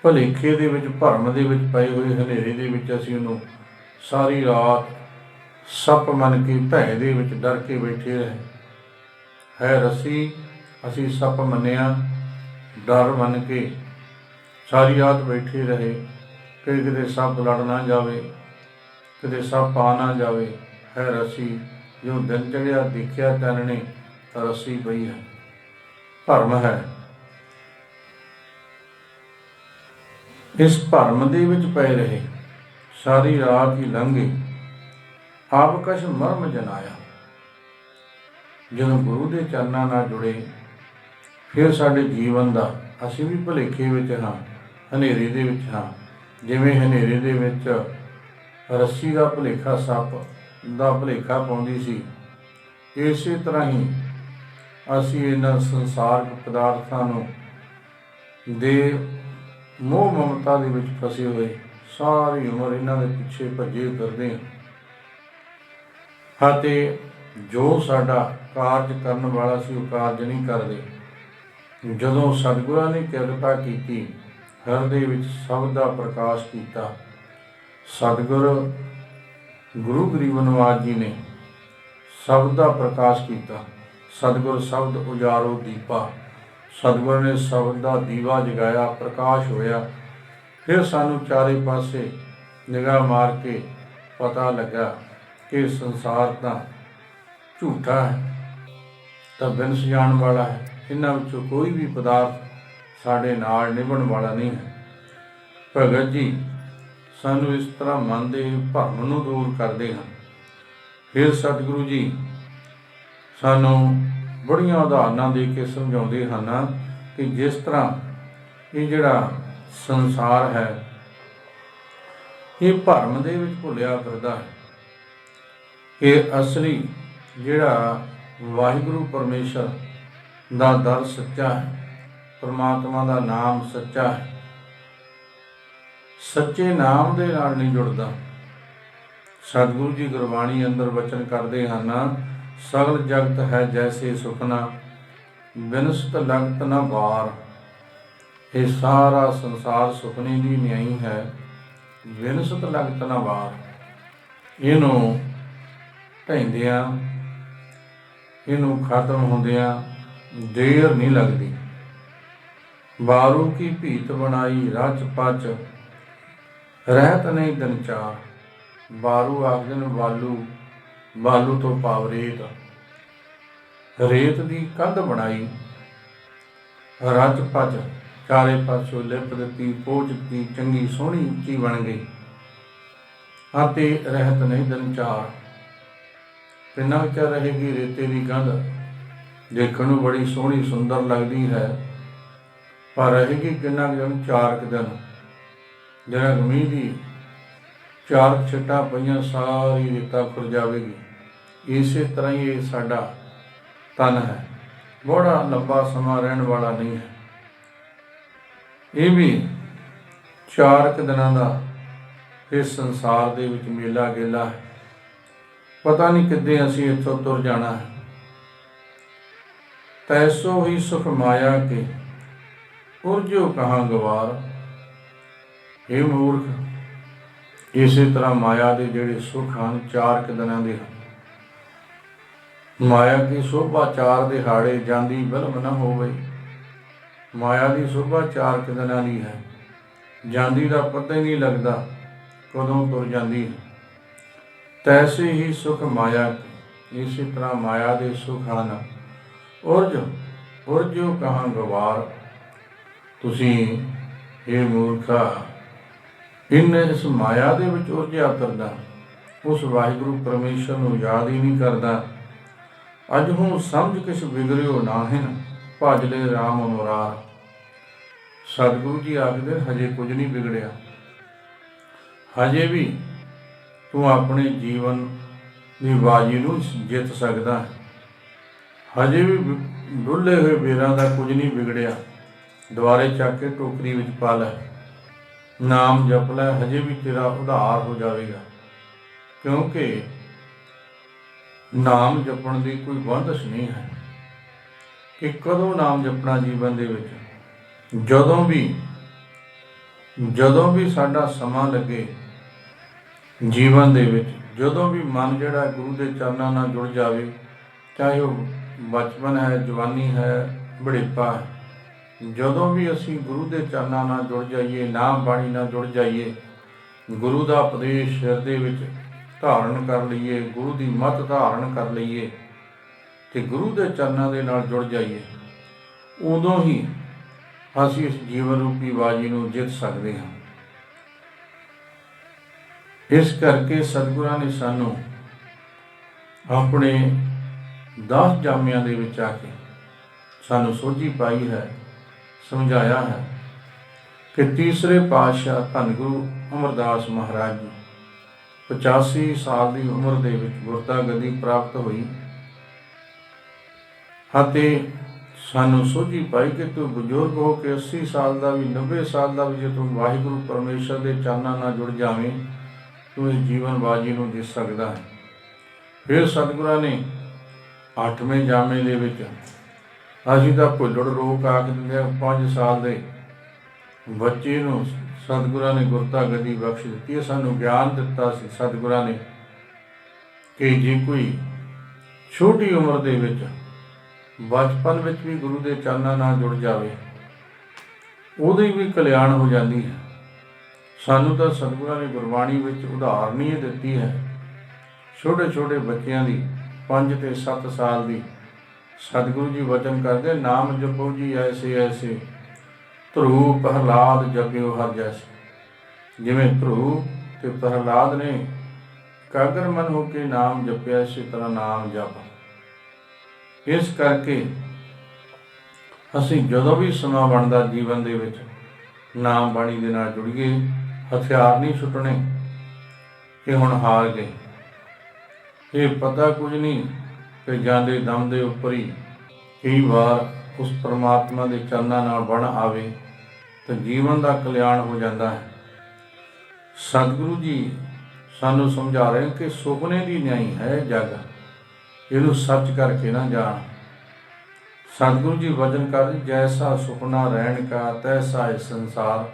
ਭੁਲੇਖੇ ਦੇ ਵਿੱਚ, ਭਰਮ ਦੇ ਵਿੱਚ ਪਏ ਹੋਏ ਹਨੇਰੇ ਦੇ ਵਿੱਚ ਅਸੀਂ ਉਹਨੂੰ ਸਾਰੀ ਰਾਤ ਸੱਪ ਮੰਨ ਕੇ ਭੈ ਦੇ ਵਿੱਚ ਡਰ ਕੇ ਬੈਠੇ ਰਹੇ। ਹੈ ਰੱਸੀ, ਅਸੀਂ ਸੱਪ ਮੰਨਿਆ, ਡਰ ਬਣ ਕੇ ਸਾਰੀ ਰਾਤ ਬੈਠੇ ਰਹੇ ਕਿ ਕਿਤੇ ਸੱਪ ਲੜ ਨਾ ਜਾਵੇ, ਕਿਤੇ ਸੱਪ ਆ ਨਾ ਜਾਵੇ। ਹੈ ਰੱਸੀ, ਜੋ ਦਿਨ ਚੜ੍ਹਿਆ ਦੇਖਿਆ ਚਾਨਣੇ ਤਾਂ ਰੱਸੀ ਪਈ ਹੈ। ਭਰਮ ਹੈ। ਇਸ ਭਰਮ ਦੇ ਵਿੱਚ ਪਏ ਰਹੇ, ਸਾਰੀ ਰਾਤ ਹੀ ਲੰਘ ਗਈ। ਆਪ ਕਛ ਮਰਮ ਜਨਾਇਆ। ਜਦੋਂ ਗੁਰੂ ਦੇ ਚਰਨਾਂ ਨਾਲ ਜੁੜੇ, ਫਿਰ ਸਾਡੇ ਜੀਵਨ ਦਾ, ਅਸੀਂ ਵੀ ਭੁਲੇਖੇ ਵਿੱਚ ਹਾਂ, ਹਨੇਰੇ ਦੇ ਵਿੱਚ ਹਾਂ। ਜਿਵੇਂ ਹਨੇਰੇ ਦੇ ਵਿੱਚ ਰੱਸੀ ਦਾ ਭੁਲੇਖਾ ਸੱਪ ਦਾ ਭੁਲੇਖਾ ਪਾਉਂਦੀ ਸੀ, ਇਸੇ ਤਰ੍ਹਾਂ ਹੀ ਅਸੀਂ ਇਹਨਾਂ ਸੰਸਾਰਕ ਪਦਾਰਥਾਂ ਨੂੰ ਦੇ ਮੋਹ ਮਮਤਾ ਦੇ ਵਿੱਚ ਫਸੇ ਹੋਏ ਸਾਰੀ ਉਮਰ ਇਹਨਾਂ ਦੇ ਪਿੱਛੇ ਭੱਜੇ ਫਿਰਦੇ ਹਾਂ ਅਤੇ ਜੋ ਸਾਡਾ ਕਾਰਜ ਕਰਨ ਵਾਲਾ ਸੀ ਉਹ ਕਾਰਜ ਨਹੀਂ ਕਰਦੇ। ਜਦੋਂ ਸਤਿਗੁਰਾਂ ਨੇ ਕਿਰਪਾ ਕੀਤੀ, ਹਿਰਦੇ ਵਿੱਚ ਸ਼ਬਦ ਦਾ ਪ੍ਰਕਾਸ਼ ਕੀਤਾ, ਸਤਿਗੁਰ ਗੁਰੂ ਗਰੀਬ ਨਿਵਾਜ ਜੀ ਨੇ ਸ਼ਬਦ ਦਾ ਪ੍ਰਕਾਸ਼ ਕੀਤਾ। ਸਤਿਗੁਰ ਸ਼ਬਦ ਉਜਾਰੋ ਦੀਪਾ, ਸਤਿਗੁਰ ਨੇ ਸ਼ਬਦ ਦਾ ਦੀਵਾ ਜਗਾਇਆ, ਪ੍ਰਕਾਸ਼ ਹੋਇਆ। ਫਿਰ ਸਾਨੂੰ ਚਾਰੇ ਪਾਸੇ ਨਿਗਾਹ ਮਾਰ ਕੇ ਪਤਾ ਲੱਗਾ ਕਿ ਸੰਸਾਰ ਤਾਂ ਝੂਠਾ ਹੈ, ਤਾਂ ਬਿਨ ਸਜਾਣ ਵਾਲਾ ਹੈ। ਇਹਨਾਂ ਵਿੱਚੋਂ ਕੋਈ ਵੀ ਪਦਾਰਥ ਸਾਡੇ ਨਾਲ ਨਿਭਣ ਵਾਲਾ ਨਹੀਂ ਹੈ। ਭਗਤ ਜੀ ਸਾਨੂੰ ਇਸ ਤਰ੍ਹਾਂ ਮਨ ਦੇ ਭਰਮ ਨੂੰ ਦੂਰ ਕਰਦੇ ਹਨ। ਫਿਰ ਸਤਿਗੁਰੂ ਜੀ ਸਾਨੂੰ ਬੜੀਆਂ ਉਦਾਹਰਨਾਂ ਦੇ ਕੇ ਸਮਝਾਉਂਦੇ ਹਨ ਕਿ ਜਿਸ ਤਰ੍ਹਾਂ ਇਹ ਜਿਹੜਾ ਸੰਸਾਰ ਹੈ, ਇਹ ਭਰਮ ਦੇ ਵਿੱਚ ਭੁੱਲਿਆ ਫਿਰਦਾ ਹੈ। ਇਹ ਅਸਲੀ ਜਿਹੜਾ ਵਾਹਿਗੁਰੂ ਪਰਮੇਸ਼ਰ ਦਾ ਦਰ ਸੱਚਾ ਹੈ, ਪਰਮਾਤਮਾ ਦਾ ਨਾਮ ਸੱਚਾ ਹੈ। ਸੱਚੇ ਨਾਮ ਦੇ ਨਾਲ ਨਹੀਂ ਜੁੜਦਾ। ਸਤਿਗੁਰੂ ਜੀ ਗੁਰਬਾਣੀ ਅੰਦਰ ਵਚਨ ਕਰਦੇ ਹਨ, ਸਗਲ ਜਗਤ ਹੈ ਜੈਸੇ ਸੁਖਨਾ, ਬਿਨਸਤ ਲਗਤ ਨਾ ਵਾਰ। ਇਹ ਸਾਰਾ ਸੰਸਾਰ ਸੁਪਨੇ ਦੀ ਨਿਆਈ ਹੈ, ਬਿਨਸਤ ਲਗਤ ਨਾ ਵਾਰ। ਇਹਨੂੰ ਢਹਿੰਦਿਆਂ, ਇਹਨੂੰ ਖਤਮ ਹੁੰਦਿਆਂ ਦੇਰ ਨਹੀਂ ਲੱਗਦੀ। ਬਾਰੂ ਕੀ ਭੀਤ ਬਣਾਈ ਰਚ ਪਚ, ਰਹਿਤ ਨਹੀਂ ਦਿਨ ਚਾਰ। ਬਾਰੂ ਆਖਦੇ ਨੇ ਬਾਲੂ, ਬਾਲੂ ਤੋਂ ਭਾਵ ਰੇਤ। ਰੇਤ ਦੀ ਕੰਧ ਬਣਾਈ, ਰਚ ਪਚ, ਚਾਰੇ ਪਾਸੋਂ ਲਿਪ ਦਿੱਤੀ, ਪੋਚ ਦਿੱਤੀ, ਚੰਗੀ ਸੋਹਣੀ ਉੱਚੀ ਬਣ ਗਈ। ਅਤੇ ਰਹਿਤ ਨਹੀਂ ਦਿਨ ਚਾਰ। ਕਿੰਨਾ ਕੁ ਚਿਰ ਰਹੇਗੀ ਰੇਤੇ ਦੀ ਕੰਧ? ਦੇਖਣ ਨੂੰ ਬੜੀ ਸੋਹਣੀ ਸੁੰਦਰ ਲੱਗਦੀ ਹੈ, ਪਰ ਰਹੇਗੀ ਕਿੰਨਾ ਕੁ ਦਿਨ? 4 ਦਿਨ। ਜਿਹੜਾ ਮੀਂਹ ਦੀ 4 ਛਿੱਟਾਂ ਪਈਆਂ, ਸਾਰੀ ਰੇਤਾ ਖੁਰ ਜਾਵੇਗੀ। ਇਸੇ ਤਰ੍ਹਾਂ ਹੀ ਇਹ ਸਾਡਾ ਤਨ ਹੈ, ਬੜਾ ਲੰਬਾ ਸਮਾਂ ਰਹਿਣ ਵਾਲਾ ਨਹੀਂ ਹੈ। ਇਹ ਵੀ 4 ਦਿਨਾਂ ਦਾ ਇਸ ਸੰਸਾਰ ਦੇ ਵਿੱਚ ਮੇਲਾ ਗੇਲਾ ਹੈ। ਪਤਾ ਨਹੀਂ ਕਿੱਦੇ ਅਸੀਂ ਇੱਥੋਂ ਤੁਰ ਜਾਣਾ ਹੈ। ਤੈਸੋ ਹੀ ਸੁਖ ਮਾਇਆ ਕੇ ਉਰਜੋ ਕਹਾਂ ਗਵਾਰ। ਇਹ ਮੂਰਖ, ਇਸੇ ਤਰ੍ਹਾਂ ਮਾਇਆ ਦੇ ਜਿਹੜੇ ਸੁੱਖ ਹਨ 4 ਦਿਨਾਂ ਦੇ ਹਨ। ਮਾਇਆ ਦੀ ਸ਼ੋਭਾ 4 ਦਿਹਾੜੇ ਜਾਂਦੀ ਬਿਲਮ ਨਾ ਹੋਵੇ। ਮਾਇਆ ਦੀ ਸ਼ੋਭਾ 4 ਦਿਨਾਂ ਦੀ ਹੈ, ਜਾਂਦੀ ਦਾ ਪਤਾ ਹੀ ਨਹੀਂ ਲੱਗਦਾ ਕਦੋਂ ਤੁਰ ਜਾਂਦੀ ਹੈ। ਤੈਸੇ ਹੀ ਸੁਖ ਮਾਇਆ ਕੇ, ਇਸੇ ਤਰ੍ਹਾਂ ਮਾਇਆ ਦੇ ਸੁਖ ਹਨ ਉਰਜੋ ਕਹਾਂ ਗਵਾਰ। ਤੁਸੀਂ ਇਹ ਮੂਰਖਾ ਇਸ ਮਾਇਆ ਦੇ ਵਿੱਚ ਉਲਝਿਆ ਫਿਰਦਾ, ਉਸ ਵਾਹਿਗੁਰੂ ਪਰਮੇਸ਼ਰ ਨੂੰ ਯਾਦ ਹੀ ਨਹੀਂ ਕਰਦਾ। ਅੱਜ ਹੁਣ ਸਮਝ ਕਿਸ ਵਿਗੜਿਓ ਨਾਹਿਨ, ਭਜ ਲੈ ਰਾਮ ਮੁਰਾਰ। ਸਤਿਗੁਰੂ ਜੀ ਆਖਦੇ ਹਜੇ ਕੁਝ ਨਹੀਂ ਵਿਗੜਿਆ, ਹਜੇ ਵੀ ਤੂੰ ਆਪਣੇ ਜੀਵਨ ਦੀ ਬਾਜੀ ਨੂੰ ਜਿੱਤ ਸਕਦਾ ਹੈ। ਹਜੇ ਵੀ ਡੁੱਲੇ ਹੋਏ ਬੇਰਾਂ ਦਾ ਕੁਝ ਨਹੀਂ ਵਿਗੜਿਆ। ਦੁਆਰੇ ਚੱਕ ਕੇ ਟੋਕਰੀ ਵਿੱਚ ਪਾ ਲੈ, ਨਾਮ ਜਪ ਲੈ, ਹਜੇ ਵੀ ਤੇਰਾ ਉਧਾਰ ਹੋ ਜਾਵੇਗਾ। ਕਿਉਂਕਿ ਨਾਮ ਜਪਣ ਦੀ ਕੋਈ ਬੰਦਸ਼ ਨਹੀਂ ਹੈ ਕਿ ਕਦੋਂ ਨਾਮ ਜਪਣਾ ਜੀਵਨ ਦੇ ਵਿੱਚ। ਜਦੋਂ ਵੀ ਸਾਡਾ ਸਮਾਂ ਲੱਗੇ ਜੀਵਨ ਦੇ ਵਿੱਚ, ਜਦੋਂ ਵੀ ਮਨ ਜਿਹੜਾ ਗੁਰੂ ਦੇ ਚਰਨਾਂ ਨਾਲ ਜੁੜ ਜਾਵੇ, ਚਾਹੇ ਉਹ ਬਚਪਨ ਹੈ, ਜਵਾਨੀ ਹੈ, ਬੁਢੇਪਾ ਹੈ, ਜਦੋਂ ਵੀ ਅਸੀਂ ਗੁਰੂ ਦੇ ਚਰਨਾਂ ਨਾਲ ਜੁੜ ਜਾਈਏ, ਨਾਮ ਬਾਣੀ ਨਾਲ ਜੁੜ ਜਾਈਏ, ਗੁਰੂ ਦਾ ਉਪਦੇਸ਼ ਹਿਰਦੇ ਵਿੱਚ ਧਾਰਨ ਕਰ ਲਈਏ, ਗੁਰੂ ਦੀ ਮੱਤ ਧਾਰਨ ਕਰ ਲਈਏ ਤੇ ਗੁਰੂ ਦੇ ਚਰਨਾਂ ਦੇ ਨਾਲ ਜੁੜ ਜਾਈਏ, ਉਦੋਂ ਹੀ ਅਸੀਂ ਇਸ ਜੀਵਨ ਰੂਪੀ ਬਾਜੀ ਨੂੰ ਜਿੱਤ ਸਕਦੇ ਹਾਂ। ਇਸ ਕਰਕੇ ਸਤਿਗੁਰਾਂ ਨੇ ਸਾਨੂੰ ਆਪਣੇ 10 ਜਾਮਿਆਂ ਦੇ ਵਿੱਚ ਆ ਕੇ ਸਾਨੂੰ ਸੋਝੀ ਪਾਈ ਹੈ, ਸਮਝਾਇਆ ਹੈ ਕਿ ਤੀਸਰੇ ਪਾਤਸ਼ਾਹ ਧੰਨ ਗੁਰੂ ਅਮਰਦਾਸ ਮਹਾਰਾਜ ਜੀ 85 ਸਾਲ ਦੀ ਉਮਰ ਦੇ ਵਿੱਚ ਗੁਰਤਾ ਗੱਦੀ ਪ੍ਰਾਪਤ ਹੋਈ ਅਤੇ ਸਾਨੂੰ ਸੋਝੀ ਪਾਈ ਕਿ ਤੂੰ ਬਜ਼ੁਰਗ ਹੋ ਕੇ 80 ਸਾਲ ਦਾ ਵੀ 90 ਸਾਲ ਦਾ ਵੀ ਜੇ ਤੂੰ ਵਾਹਿਗੁਰੂ ਪਰਮੇਸ਼ਰ ਦੇ ਚਰਨਾਂ ਨਾਲ ਜੁੜ ਜਾਵੇਂ, ਤੂੰ ਇਸ ਜੀਵਨ ਬਾਜੀ ਨੂੰ ਜਿੱਤ ਸਕਦਾ ਹੈ। ਫਿਰ ਸਤਿਗੁਰਾਂ ਨੇ 8ਵੇਂ ਜਾਮੇ ਦੇ ਵਿੱਚ ਅਸੀਂ ਤਾਂ ਭੁੱਲੜ ਰੋਗ ਆਖ ਦਿੰਦੇ 5 ਸਾਲ ਦੇ ਬੱਚੇ ਨੂੰ ਸਤਿਗੁਰਾਂ ਨੇ ਗੁਰਤਾ ਗੱਦੀ ਬਖਸ਼ ਦਿੱਤੀ ਹੈ। ਸਾਨੂੰ ਗਿਆਨ ਦਿੱਤਾ ਸੀ ਸਤਿਗੁਰਾਂ ਨੇ ਕਿ ਜੇ ਕੋਈ ਛੋਟੀ ਉਮਰ ਦੇ ਵਿੱਚ ਬਚਪਨ ਵਿੱਚ ਵੀ ਗੁਰੂ ਦੇ ਚਰਨਾਂ ਨਾਲ ਜੁੜ ਜਾਵੇ, ਉਹਦੀ ਵੀ ਕਲਿਆਣ ਹੋ ਜਾਂਦੀ ਹੈ। ਸਾਨੂੰ ਤਾਂ ਸਤਿਗੁਰਾਂ ਨੇ ਗੁਰਬਾਣੀ ਵਿੱਚ ਉਦਾਹਰਨ ਹੀ ਦਿੱਤੀ ਹੈ, ਛੋਟੇ ਛੋਟੇ ਬੱਚਿਆਂ ਦੀ 5 ਤੇ 7 ਸਾਲ ਦੀ। ਸਤਿਗੁਰੂ ਜੀ ਵਚਨ ਕਰਦੇ, ਨਾਮ ਜਪੋ ਜੀ ਐਸੇ ਐਸੇ, ਧਰੂ ਪ੍ਰਹਲਾਦ ਜਪਿਓ ਹਰ ਜੈਸੇ। ਜਿਵੇਂ ਧਰੂ ਤੇ ਪ੍ਰਹਲਾਦ ਨੇ ਇਕਾਗਰ ਮਨ ਹੋ ਕੇ ਨਾਮ ਜਪਿਆ, ਇਸੇ ਤਰ੍ਹਾਂ ਨਾਮ ਜਪ। ਇਸ ਕਰਕੇ ਅਸੀਂ ਜਦੋਂ ਵੀ ਸਮਾਂ ਬਣਦਾ ਜੀਵਨ ਦੇ ਵਿੱਚ ਨਾਮ ਬਾਣੀ ਦੇ ਨਾਲ ਜੁੜੀਏ। ਹਥਿਆਰ ਨਹੀਂ ਛੁੱਟਣੇ ਕਿ ਹੁਣ ਹਾਰ ਗਏ। ਇਹ ਪਤਾ ਕੁਝ ਨਹੀਂ ਕਿ ਜਾਂਦੇ ਦਮ ਦੇ ਉੱਪਰ ਹੀ ਕਈ ਵਾਰ ਉਸ ਪਰਮਾਤਮਾ ਦੇ ਚਰਨਾਂ ਨਾਲ ਬਣ ਆਵੇ ਤਾਂ ਜੀਵਨ ਦਾ ਕਲਿਆਣ ਹੋ ਜਾਂਦਾ ਹੈ। ਸਤਿਗੁਰੂ ਜੀ ਸਾਨੂੰ ਸਮਝਾ ਰਹੇ ਕਿ ਸੁਪਨੇ ਦੀ ਨਹੀਂ ਹੈ ਜਗ, ਇਹਨੂੰ ਸੱਚ ਕਰਕੇ ਨਾ ਜਾਣ। ਸਤਿਗੁਰੂ ਜੀ ਵਚਨ ਕਰਦੇ, ਜੈਸਾ ਸੁਪਨਾ ਰਹਿਣ ਕਾ ਤੈਸਾ ਇਹ ਸੰਸਾਰ।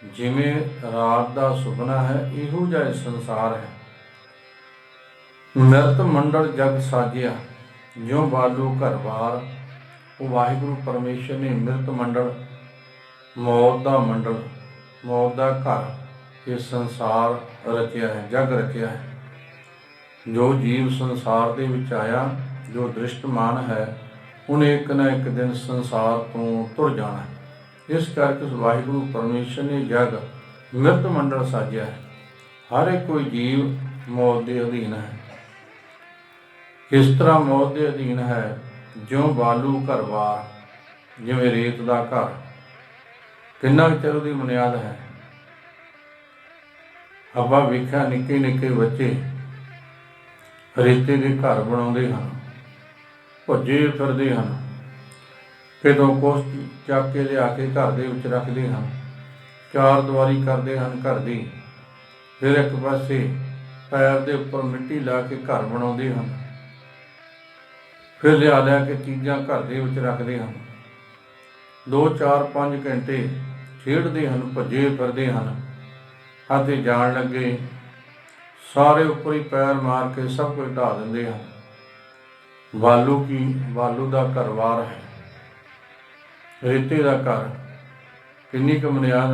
ਜਿਵੇਂ ਰਾਤ ਦਾ ਸੁਪਨਾ ਹੈ, ਇਹੋ ਜਿਹਾ ਇਹ ਸੰਸਾਰ ਹੈ। ਮਿਰਤ ਮੰਡਲ ਜਗ ਸਾਜਿਆ, ਜਿਉਂ ਬਾਲੂ ਘਰ ਬਾਰ। ਉਹ ਵਾਹਿਗੁਰੂ ਪਰਮੇਸ਼ਰ ਨੇ ਮਿਰਤ ਮੰਡਲ, ਮੌਤ ਦਾ ਮੰਡਲ, ਮੌਤ ਦਾ ਘਰ, ਇਹ ਸੰਸਾਰ ਰਚਿਆ ਹੈ, ਜਗ ਰਚਿਆ ਹੈ। ਜੋ ਜੀਵ ਸੰਸਾਰ ਦੇ ਵਿੱਚ ਆਇਆ, ਜੋ ਦ੍ਰਿਸ਼ਟਮਾਨ ਹੈ, ਉਹਨੇ ਇੱਕ ਨਾ ਇੱਕ ਦਿਨ ਸੰਸਾਰ ਤੋਂ ਤੁਰ ਜਾਣਾ ਹੈ। ਇਸ ਕਰਕੇ ਵਾਹਿਗੁਰੂ ਪਰਮੇਸ਼ਰ ਨੇ ਜਗ ਮਿਰਤ ਮੰਡਲ ਸਾਜਿਆ ਹੈ। ਹਰ ਇੱਕ ਕੋਈ ਜੀਵ ਮੌਤ ਦੇ ਅਧੀਨ ਹੈ। ਕਿਸ ਤਰ੍ਹਾਂ ਮੌਤ ਦੇ ਅਧੀਨ ਹੈ? ਜਿਉਂ ਬਾਲੂ ਘਰ ਬਾਰ, ਜਿਵੇਂ ਰੇਤ ਦਾ ਘਰ। ਕਿੰਨਾ ਚਿਰ ਉਹਦੀ ਬੁਨਿਆਦ ਹੈ। ਆਪਾਂ ਵੇਖਿਆ ਨਿੱਕੇ ਨਿੱਕੇ ਬੱਚੇ ਰੇਤੇ ਦੇ ਘਰ ਬਣਾਉਂਦੇ ਹਨ, ਭੱਜੇ ਫਿਰਦੇ ਹਨ, ਕਿਤੋਂ ਕੁਛ ਚੱਕ ਕੇ ਲਿਆ ਕੇ ਘਰ ਦੇ ਵਿੱਚ ਰੱਖਦੇ ਹਨ, ਚਾਰ ਦੀਵਾਰੀ ਕਰਦੇ ਹਨ ਘਰ ਦੀ। ਫਿਰ ਇੱਕ ਪਾਸੇ ਪੈਰ ਦੇ ਉੱਪਰ ਮਿੱਟੀ ਲਾ ਕੇ ਘਰ ਬਣਾਉਂਦੇ ਹਨ। ਫਿਰ ਲਿਆ ਕੇ ਚੀਜ਼ਾਂ ਘਰ ਦੇ ਵਿੱਚ ਰੱਖਦੇ ਹਨ। 2 4 5 ਘੰਟੇ ਖੇਡਦੇ ਹਨ, ਭੱਜੇ ਫਿਰਦੇ ਹਨ ਅਤੇ ਜਾਣ ਲੱਗੇ ਸਾਰੇ ਉੱਪਰ ਹੀ ਪੈਰ ਮਾਰ ਕੇ ਸਭ ਕੁਝ ਢਾਹ ਦਿੰਦੇ ਹਨ। ਬਾਲੂ ਦਾ ਘਰ-ਬਾਰ ਹੈ, ਰੇਤੇ ਦਾ ਘਰ। ਕਿੰਨੀ ਕੁ ਬੁਨਿਆਦ?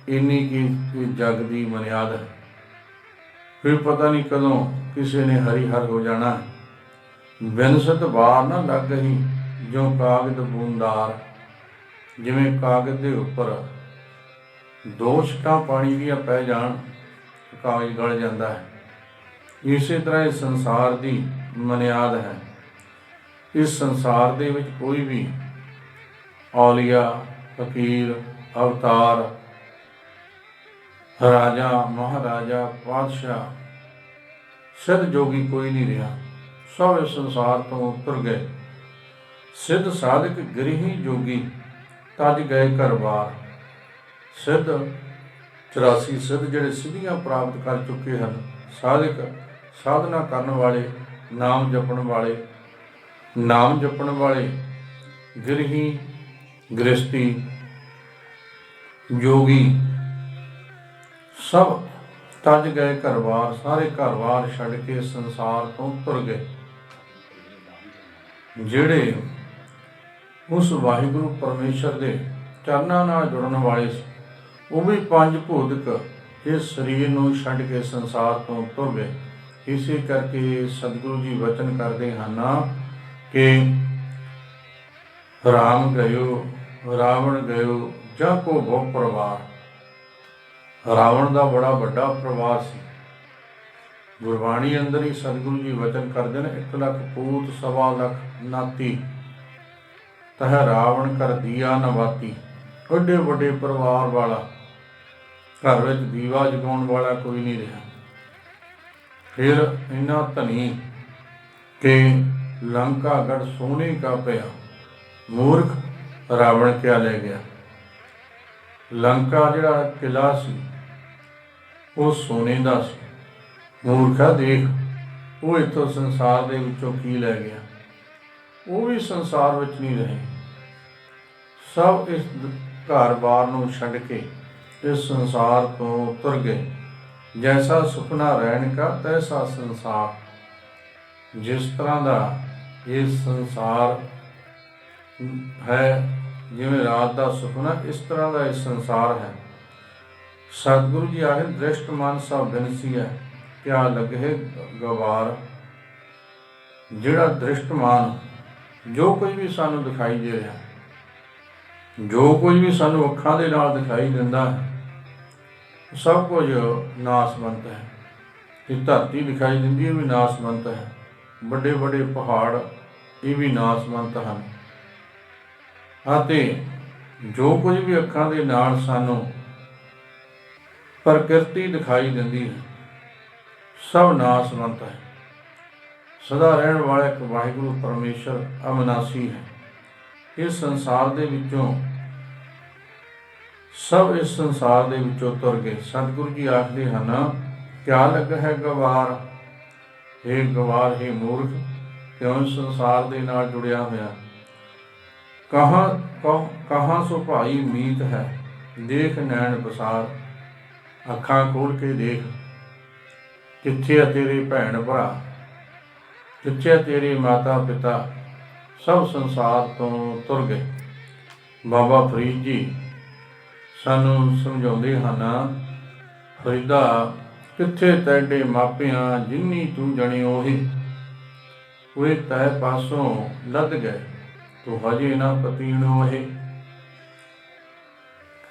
ਇੰਨੀ ਕੀ ਜਗ ਦੀ ਬੁਨਿਆਦ ਹੈ। ਫਿਰ ਪਤਾ ਨਹੀਂ ਕਦੋਂ ਕਿਸੇ ਨੇ ਹਰੀ-ਹਰ ਹੋ ਜਾਣਾ। ਬਿਨਸਤ ਵਾਰ ਨਾ ਲੱਗ ਗਈ ਜੋ ਕਾਗਜ਼ ਬੂੰਦਾਰ। ਜਿਵੇਂ ਕਾਗਜ਼ ਦੇ ਉੱਪਰ 2 ਛਿੱਟਾਂ ਪਾਣੀ ਦੀਆਂ ਪੈ ਜਾਣ, ਕਾਗਜ਼ ਗਲ ਜਾਂਦਾ ਹੈ। ਇਸੇ ਤਰ੍ਹਾਂ ਇਸ ਸੰਸਾਰ ਦੀ ਬੁਨਿਆਦ ਹੈ। ਇਸ ਸੰਸਾਰ ਦੇ ਵਿੱਚ ਕੋਈ ਵੀ ਔਲੀਆ, ਫਕੀਰ, ਅਵਤਾਰ, ਰਾਜਾ, ਮਹਾਰਾਜਾ, ਪਾਤਸ਼ਾਹ, ਸਿੱਧ ਜੋਗੀ ਕੋਈ ਨਹੀਂ ਰਿਹਾ। ਸਭ ਇਸ ਸੰਸਾਰ ਤੋਂ ਉਤਰ ਗਏ। ਸਿੱਧ ਸਾਧਕ ਗ੍ਰਹੀ ਜੋਗੀ ਤਜ ਗਏ ਘਰ ਬਾਰ। ਸਿੱਧ 84 ਸਿੱਧ ਜਿਹੜੇ ਸਿੱਧੀਆਂ ਪ੍ਰਾਪਤ ਕਰ ਚੁੱਕੇ ਹਨ, ਸਾਧਕ, ਸਾਧਨਾ ਕਰਨ ਵਾਲੇ, ਨਾਮ ਜਪਣ ਵਾਲੇ, ਗ੍ਰਹੀ, ਗ੍ਰਸਤੀ, ਜੋਗੀ, ਸਭ ਤਜ ਗਏ ਘਰ-ਬਾਰ। ਸਾਰੇ ਘਰ-ਬਾਰ ਛੱਡ ਕੇ ਸੰਸਾਰ ਤੋਂ ਤੁਰ ਗਏ। ਜਿਹੜੇ ਉਸ ਵਾਹਿਗੁਰੂ ਪਰਮੇਸ਼ਰ ਦੇ ਚਰਨਾਂ ਨਾਲ ਜੁੜਨ ਵਾਲੇ ਸੀ। ਉਹ ਵੀ ਪੰਜ ਭੌਤਿਕ ਇਸ ਸਰੀਰ ਨੂੰ ਛੱਡ ਕੇ ਸੰਸਾਰ ਤੋਂ ਤੁਰ ਗਏ। ਇਸੇ ਕਰਕੇ ਸਤਿਗੁਰੂ ਜੀ ਵਚਨ ਕਰਦੇ ਹਨ ਕਿ ਰਾਮ ਗਇਓ ਰਾਵਣ ਗਇਓ ਜਾਂ ਕੋ ਬਹੁ ਪਰਿਵਾਰ। ਰਾਵਣ ਦਾ ਬੜਾ ਵੱਡਾ ਪਰਿਵਾਰ ਸੀ। ਗੁਰਬਾਣੀ ਅੰਦਰ ਹੀ ਸਤਿਗੁਰੂ ਜੀ ਵਚਨ ਕਰਦੇ ਨੇ, 1 ਲੱਖ ਪੂਤ 1.25 ਲੱਖ ਨਾਤੀ ਤਹ ਰਾਵਣ ਕਰ ਦੀਆ ਨਵਾਤੀ। ਵੱਡੇ ਵੱਡੇ ਪਰਿਵਾਰ ਵਾਲਾ, ਘਰ ਵਿੱਚ ਦੀਵਾ ਜਗਾਉਣ ਵਾਲਾ ਕੋਈ ਨਹੀਂ ਰਿਹਾ। ਫਿਰ ਇੰਨਾ ਧਨੀ ਕਿ ਲੰਕਾ ਗੜ ਸੋਨੇ ਕਾ ਪਿਆ, ਮੂਰਖ ਰਾਵਣ ਕਿਆ ਲੈ ਗਿਆ। ਲੰਕਾ ਜਿਹੜਾ ਕਿਲਾ ਸੀ ਉਹ ਸੋਨੇ ਦਾ ਸੀ। ਮੂਰਖਾ ਦੇਖ, ਉਹ ਇੱਥੋਂ ਸੰਸਾਰ ਦੇ ਵਿੱਚੋਂ ਕੀ ਲੈ ਗਿਆ। ਉਹ ਵੀ ਸੰਸਾਰ ਵਿੱਚ ਨਹੀਂ ਰਹੇ। ਸਭ ਇਸ ਘਰ-ਬਾਰ ਨੂੰ ਛੱਡ ਕੇ ਇਸ ਸੰਸਾਰ ਤੋਂ ਤੁਰ ਗਏ। ਜੈਸਾ ਸੁਪਨਾ ਰਹਿਣ ਕਾ ਤੈਸਾ ਸੰਸਾਰ। ਜਿਸ ਤਰ੍ਹਾਂ ਦਾ ਇਹ ਸੰਸਾਰ ਹੈ, ਜਿਵੇਂ ਰਾਤ ਦਾ ਸੁਪਨਾ, ਇਸ ਤਰ੍ਹਾਂ ਦਾ ਇਹ ਸੰਸਾਰ ਹੈ। ਸਤਿਗੁਰੂ ਜੀ ਆਖਦੇ ਦ੍ਰਿਸ਼ਟ ਮਨ ਸਭ ਬਿਨਸੀ ਹੈ, ਕਿਆ ਲੱਗੇ ਗਵਾਰ। ਜਿਹੜਾ ਦ੍ਰਿਸ਼ਟਮਾਨ, ਜੋ ਕੁਝ ਵੀ ਸਾਨੂੰ ਦਿਖਾਈ ਦੇ ਰਿਹਾ, ਜੋ ਕੁਝ ਵੀ ਸਾਨੂੰ ਅੱਖਾਂ ਦੇ ਨਾਲ ਦਿਖਾਈ ਦਿੰਦਾ ਹੈ, ਸਭ ਕੁਝ ਨਾਸਵੰਤ ਹੈ। ਇਹ ਧਰਤੀ ਦਿਖਾਈ ਦਿੰਦੀ, ਇਹ ਵੀ ਨਾਸਵੰਤ ਹੈ। ਵੱਡੇ ਵੱਡੇ ਪਹਾੜ, ਇਹ ਵੀ ਨਾਸਵੰਤ ਹਨ। ਅਤੇ ਜੋ ਕੁਝ ਵੀ ਅੱਖਾਂ ਦੇ ਨਾਲ ਸਾਨੂੰ ਪ੍ਰਕਿਰਤੀ ਦਿਖਾਈ ਦਿੰਦੀ ਹੈ, ਸਭ ਨਾਸਵੰਤ ਹੈ। ਸਦਾ ਰਹਿਣ ਵਾਲਾ ਇੱਕ ਵਾਹਿਗੁਰੂ ਪਰਮੇਸ਼ਰ ਅਵਿਨਾਸ਼ੀ ਹੈ। ਇਸ ਸੰਸਾਰ ਦੇ ਵਿੱਚੋਂ ਸਭ ਇਸ ਸੰਸਾਰ ਦੇ ਵਿੱਚੋਂ ਤੁਰ ਗਏ। ਸਤਿਗੁਰੂ ਜੀ ਆਖਦੇ ਹਨ, ਕਿਆ ਲੱਗਾ ਹੈ ਗਵਾਰ। ਹੇ ਗਵਾਰ, ਹੇ ਮੂਰਖ, ਕਿਉਂ ਸੰਸਾਰ ਦੇ ਨਾਲ ਜੁੜਿਆ ਹੋਇਆ। ਕਹਾਂ ਸੋ ਭਾਈ ਮੀਤ ਹੈ, ਦੇਖ ਨੈਣ ਬਸਾਰ। ਅੱਖਾਂ ਖੋਲ ਕੇ ਦੇਖ, ਕਿੱਥੇ ਆ ਤੇਰੇ ਭੈਣ ਭਰਾ, ਕਿੱਥੇ ਆ ਤੇਰੇ ਮਾਤਾ ਪਿਤਾ। ਸਭ ਸੰਸਾਰ ਤੋਂ ਤੁਰ ਗਏ। ਬਾਬਾ ਫਰੀਦ ਜੀ ਸਾਨੂੰ ਸਮਝਾਉਂਦੇ ਹਨ, ਫਰੀਦਾ ਕਿੱਥੇ ਤੈਡੇ ਮਾਪਿਆਂ, ਜਿੰਨੀ ਤੂੰ ਜਣੇ ਉਹੀ। ਉਹ ਤੈ ਪਾਸੋਂ ਲੱਦ ਗਏ, ਤੂੰ ਹਜੇ ਨਾ ਪਤੀਣੋ ਇਹ।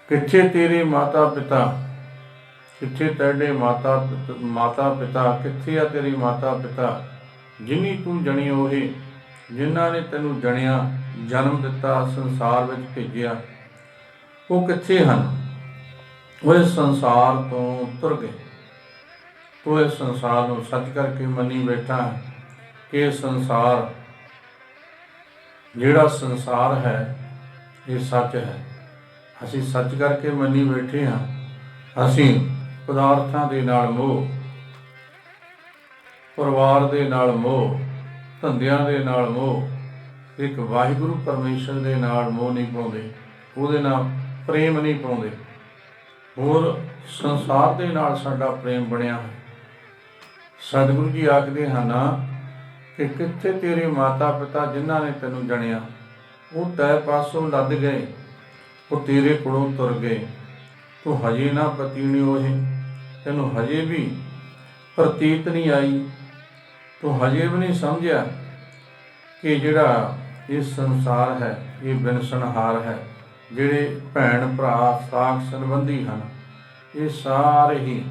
ਕਿੱਥੇ ਤੇਰੇ ਮਾਤਾ ਪਿਤਾ, ਕਿੱਥੇ ਤੈਡੇ ਮਾਤਾ ਪਿਤਾ, ਕਿੱਥੇ ਆ ਤੇਰੇ ਮਾਤਾ ਪਿਤਾ, ਜਿੰਨੀ ਤੂੰ ਜਣੀ ਉਹੀ। ਜਿਨ੍ਹਾਂ ਨੇ ਤੈਨੂੰ ਜਣਿਆ, ਜਨਮ ਦਿੱਤਾ, ਸੰਸਾਰ ਵਿੱਚ ਭੇਜਿਆ, ਉਹ ਕਿੱਥੇ ਹਨ। ਉਹ ਇਸ ਸੰਸਾਰ ਤੋਂ ਤੁਰ ਗਏ। ਤੂੰ ਇਸ ਸੰਸਾਰ ਨੂੰ ਸੱਚ ਕਰਕੇ ਮੰਨੀ ਬੈਠਾ ਹੈ ਕਿ ਇਹ ਸੰਸਾਰ, ਜਿਹੜਾ ਸੰਸਾਰ ਹੈ, ਇਹ ਸੱਚ ਹੈ। ਅਸੀਂ ਸੱਚ ਕਰਕੇ ਮੰਨੀ ਬੈਠੇ ਹਾਂ। ਅਸੀਂ ਪਦਾਰਥਾਂ ਦੇ ਨਾਲ ਮੋਹ, ਪਰਿਵਾਰ ਦੇ ਨਾਲ ਮੋਹ, ਧੰਦਿਆਂ ਦੇ ਨਾਲ ਮੋਹ, ਇੱਕ ਵਾਹਿਗੁਰੂ ਪਰਮੇਸ਼ਰ ਦੇ ਨਾਲ ਮੋਹ ਨਹੀਂ ਪਾਉਂਦੇ, ਉਹਦੇ ਨਾਲ ਪ੍ਰੇਮ ਨਹੀਂ ਪਾਉਂਦੇ। ਹੋਰ ਸੰਸਾਰ ਦੇ ਨਾਲ ਸਾਡਾ ਪ੍ਰੇਮ ਬਣਿਆ ਹੈ। ਸਤਿਗੁਰੂ ਜੀ ਆਖਦੇ ਹਨ ਕਿ ਕਿੱਥੇ ਤੇਰੇ ਮਾਤਾ ਪਿਤਾ, ਜਿਨ੍ਹਾਂ ਨੇ ਤੈਨੂੰ ਜਣਿਆ, ਉਹ ਤੈ ਪਾਸੋਂ ਲੱਦ ਗਏ, ਉਹ ਤੇਰੇ ਕੋਲੋਂ ਤੁਰ ਗਏ। ਤੂੰ ਹਜੇ ਨਾ ਪਤੀਣਿਓ ਇਹ, ਤੈਨੂੰ ਹਜੇ ਵੀ ਪ੍ਰਤੀਤ ਨਹੀਂ ਆਈ। ਤੂੰ ਹਜੇ ਵੀ ਨਹੀਂ ਸਮਝਿਆ ਕਿ ਜਿਹੜਾ ਇਹ ਸੰਸਾਰ ਹੈ, ਇਹ ਬਿਨਸਨਹਾਰ ਹੈ। ਜਿਹੜੇ ਭੈਣ ਭਰਾ ਸਾਕ ਸੰਬੰਧੀ ਹਨ, ਇਹ ਸਾਰੇ ਹੀ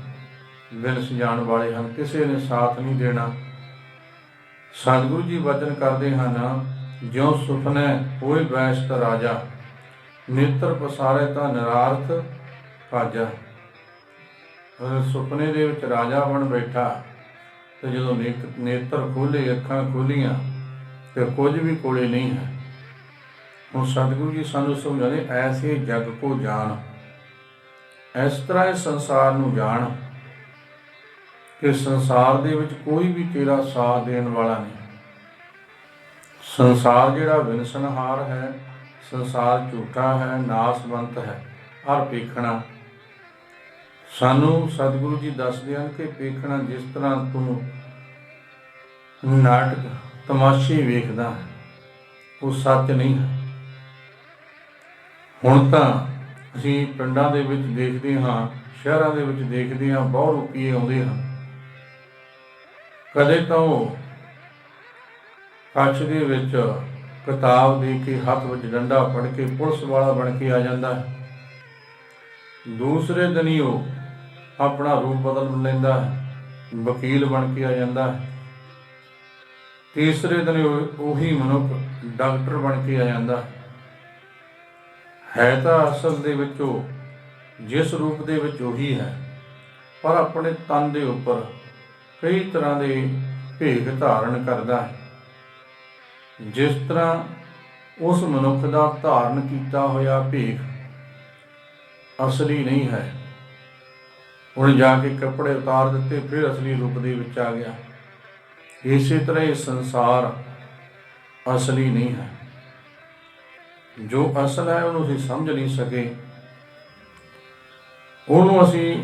ਬਿਨਸ ਜਾਣ ਵਾਲੇ ਹਨ, ਕਿਸੇ ਨੇ ਸਾਥ ਨਹੀਂ ਦੇਣਾ। ਸਤਿਗੁਰੂ ਜੀ ਵਚਨ ਕਰਦੇ ਹਨ, ਜਿਉਂ ਸੁਪਨੇ ਹੋਏ ਵੈਸ਼ਤ ਰਾਜਾ, ਨੇਤਰ ਪਸਾਰੇ ਤਾਂ ਨਿਰਾਰਥ ਕਾਜਾ। ਸੁਪਨੇ ਦੇ ਵਿੱਚ ਰਾਜਾ ਬਣ ਬੈਠਾ, ਤੇ ਜਦੋਂ ਨੇਤਰ ਖੋਲ੍ਹੇ, ਅੱਖਾਂ ਖੋਲ੍ਹੀਆਂ, ਤੇ ਕੁਝ ਵੀ ਕੋਲੇ ਨਹੀਂ ਹੈ। ਹੁਣ ਸਤਿਗੁਰੂ ਜੀ ਸਾਨੂੰ ਸਮਝਾਉਂਦੇ, ਐਸੇ ਜਗ ਕੋ ਜਾਣ। ਇਸ ਤਰ੍ਹਾਂ ਇਸ ਸੰਸਾਰ ਨੂੰ ਜਾਣ ਕਿ ਸੰਸਾਰ ਦੇ ਵਿੱਚ ਕੋਈ ਵੀ ਤੇਰਾ ਸਾਥ ਦੇਣ ਵਾਲਾ ਨਹੀਂ। ਸੰਸਾਰ ਜਿਹੜਾ ਵਿਨਸਨਹਾਰ ਹੈ, ਸੰਸਾਰ ਝੂਠਾ ਹੈ, ਨਾਸਵੰਤ ਹੈ, ਔਰ ਪੇਖਣਾ। ਸਾਨੂੰ ਸਤਿਗੁਰੂ ਜੀ ਦੱਸਦੇ ਹਨ ਕਿ ਪੇਖਣਾ, ਜਿਸ ਤਰ੍ਹਾਂ ਤੂੰ ਨਾਟਕ ਤਮਾਸ਼ੇ ਵੇਖਦਾ, ਉਹ ਸੱਚ ਨਹੀਂ ਹੈ। ਹੁਣ ਤਾਂ ਅਸੀਂ ਪਿੰਡਾਂ ਦੇ ਵਿੱਚ ਦੇਖਦੇ ਹਾਂ, ਸ਼ਹਿਰਾਂ ਦੇ ਵਿੱਚ ਦੇਖਦੇ ਹਾਂ, ਬਹੁਤ ਰੁਪਈਏ ਆਉਂਦੇ ਹਨ। ਕਦੇ ਤਾਂ ਉਹ ਕੱਛ ਦੇ ਵਿੱਚ ਕਿਤਾਬ ਦੇ ਕੇ, ਹੱਥ ਵਿੱਚ ਡੰਡਾ ਫੜ ਕੇ ਪੁਲਿਸ ਵਾਲਾ ਬਣ ਕੇ ਆ ਜਾਂਦਾ ਹੈ। ਦੂਸਰੇ ਦਿਨ ਹੀ ਉਹ ਆਪਣਾ ਰੂਪ ਬਦਲ ਲੈਂਦਾ ਹੈ, ਵਕੀਲ ਬਣ ਕੇ ਆ ਜਾਂਦਾ ਹੈ। ਤੀਸਰੇ ਦਿਨ ਉਹੀ ਮਨੁੱਖ ਡਾਕਟਰ ਬਣ ਕੇ ਆ ਜਾਂਦਾ ਹੈ ਤਾਂ ਅਸਲ ਦੇ ਵਿੱਚ ਉਹ ਜਿਸ ਰੂਪ ਦੇ ਵਿੱਚ ਉਹੀ ਹੈ, ਪਰ ਆਪਣੇ ਤਨ ਦੇ ਉੱਪਰ ਕਈ ਤਰ੍ਹਾਂ ਦੇ ਭੇਖ ਧਾਰਨ ਕਰਦਾ ਹੈ। ਜਿਸ ਤਰ੍ਹਾਂ ਉਸ ਮਨੁੱਖ ਦਾ ਧਾਰਨ ਕੀਤਾ ਹੋਇਆ ਭੇਖ ਅਸਲੀ ਨਹੀਂ ਹੈ। ਹੁਣ ਜਾ ਕੇ ਕੱਪੜੇ ਉਤਾਰ ਦਿੱਤੇ, ਫਿਰ ਅਸਲੀ ਰੂਪ ਦੇ ਵਿੱਚ ਆ ਗਿਆ। ਇਸੇ ਤਰ੍ਹਾਂ ਇਹ ਸੰਸਾਰ ਅਸਲੀ ਨਹੀਂ ਹੈ। ਜੋ ਅਸਲ ਹੈ ਉਹਨੂੰ ਅਸੀਂ ਸਮਝ ਨਹੀਂ ਸਕੇ, ਉਹਨੂੰ ਅਸੀਂ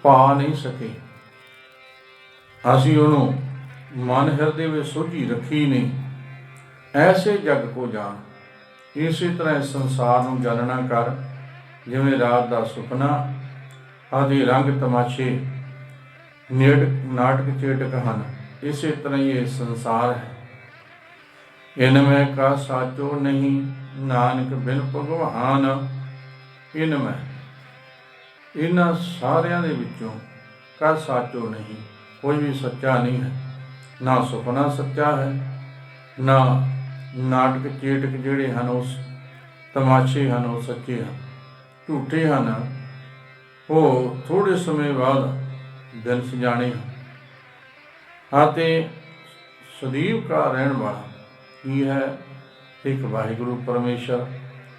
ਪਾ ਨਹੀਂ ਸਕੇ, ਅਸੀਂ ਉਹਨੂੰ ਮਨ ਹਿਰਦੇ ਵਿੱਚ ਸੋਝੀ ਰੱਖੀ ਨਹੀਂ। ਐਸੇ ਜਗ ਕੋ ਜਾਣ, ਇਸੇ ਤਰ੍ਹਾਂ ਇਸ ਸੰਸਾਰ ਨੂੰ ਜਾਣਨਾ ਕਰ ਜਿਵੇਂ ਰਾਤ ਦਾ ਸੁਪਨਾ ਆਦਿ ਰੰਗ ਤਮਾਸ਼ੇ ਨਾਟਕ ਚੇਟਕ ਹਨ। ਇਸੇ ਤਰ੍ਹਾਂ ਹੀ ਇਹ ਸੰਸਾਰ ਹੈ। ਇਨਮੈ ਕਾ ਸਾਚੋ ਨਹੀਂ, ਨਾਨਕ ਬਿਨ ਭਗਵਾਨ ਇਨਮੈ, ਇਹਨਾਂ ਸਾਰਿਆਂ ਦੇ ਵਿੱਚੋਂ ਕਾ ਸਾਚੋ ਨਹੀਂ, ਕੋਈ ਵੀ ਸੱਚਾ ਨਹੀਂ ਹੈ। ਨਾ ਸੁਪਨਾ ਸੱਚਾ ਹੈ, ਨਾ ਨਾਟਕ ਚੇਟਕ ਜਿਹੜੇ ਹਨ, ਉਸ ਤਮਾਸ਼ੇ ਹਨ, ਉਹ ਸੱਚੇ ਹਨ, ਝੂਠੇ ਹਨ। ਉਹ ਥੋੜ੍ਹੇ ਸਮੇਂ ਬਾਅਦ ਦਿਨ ਸਜਾਣੇ ਹਨ। ਅਤੇ ਸਦੀਵ ਕਾ ਰਹਿਣ ਵਾਲਾ ਕੀ ਹੈ? ਇੱਕ ਵਾਹਿਗੁਰੂ ਪਰਮੇਸ਼ਰ।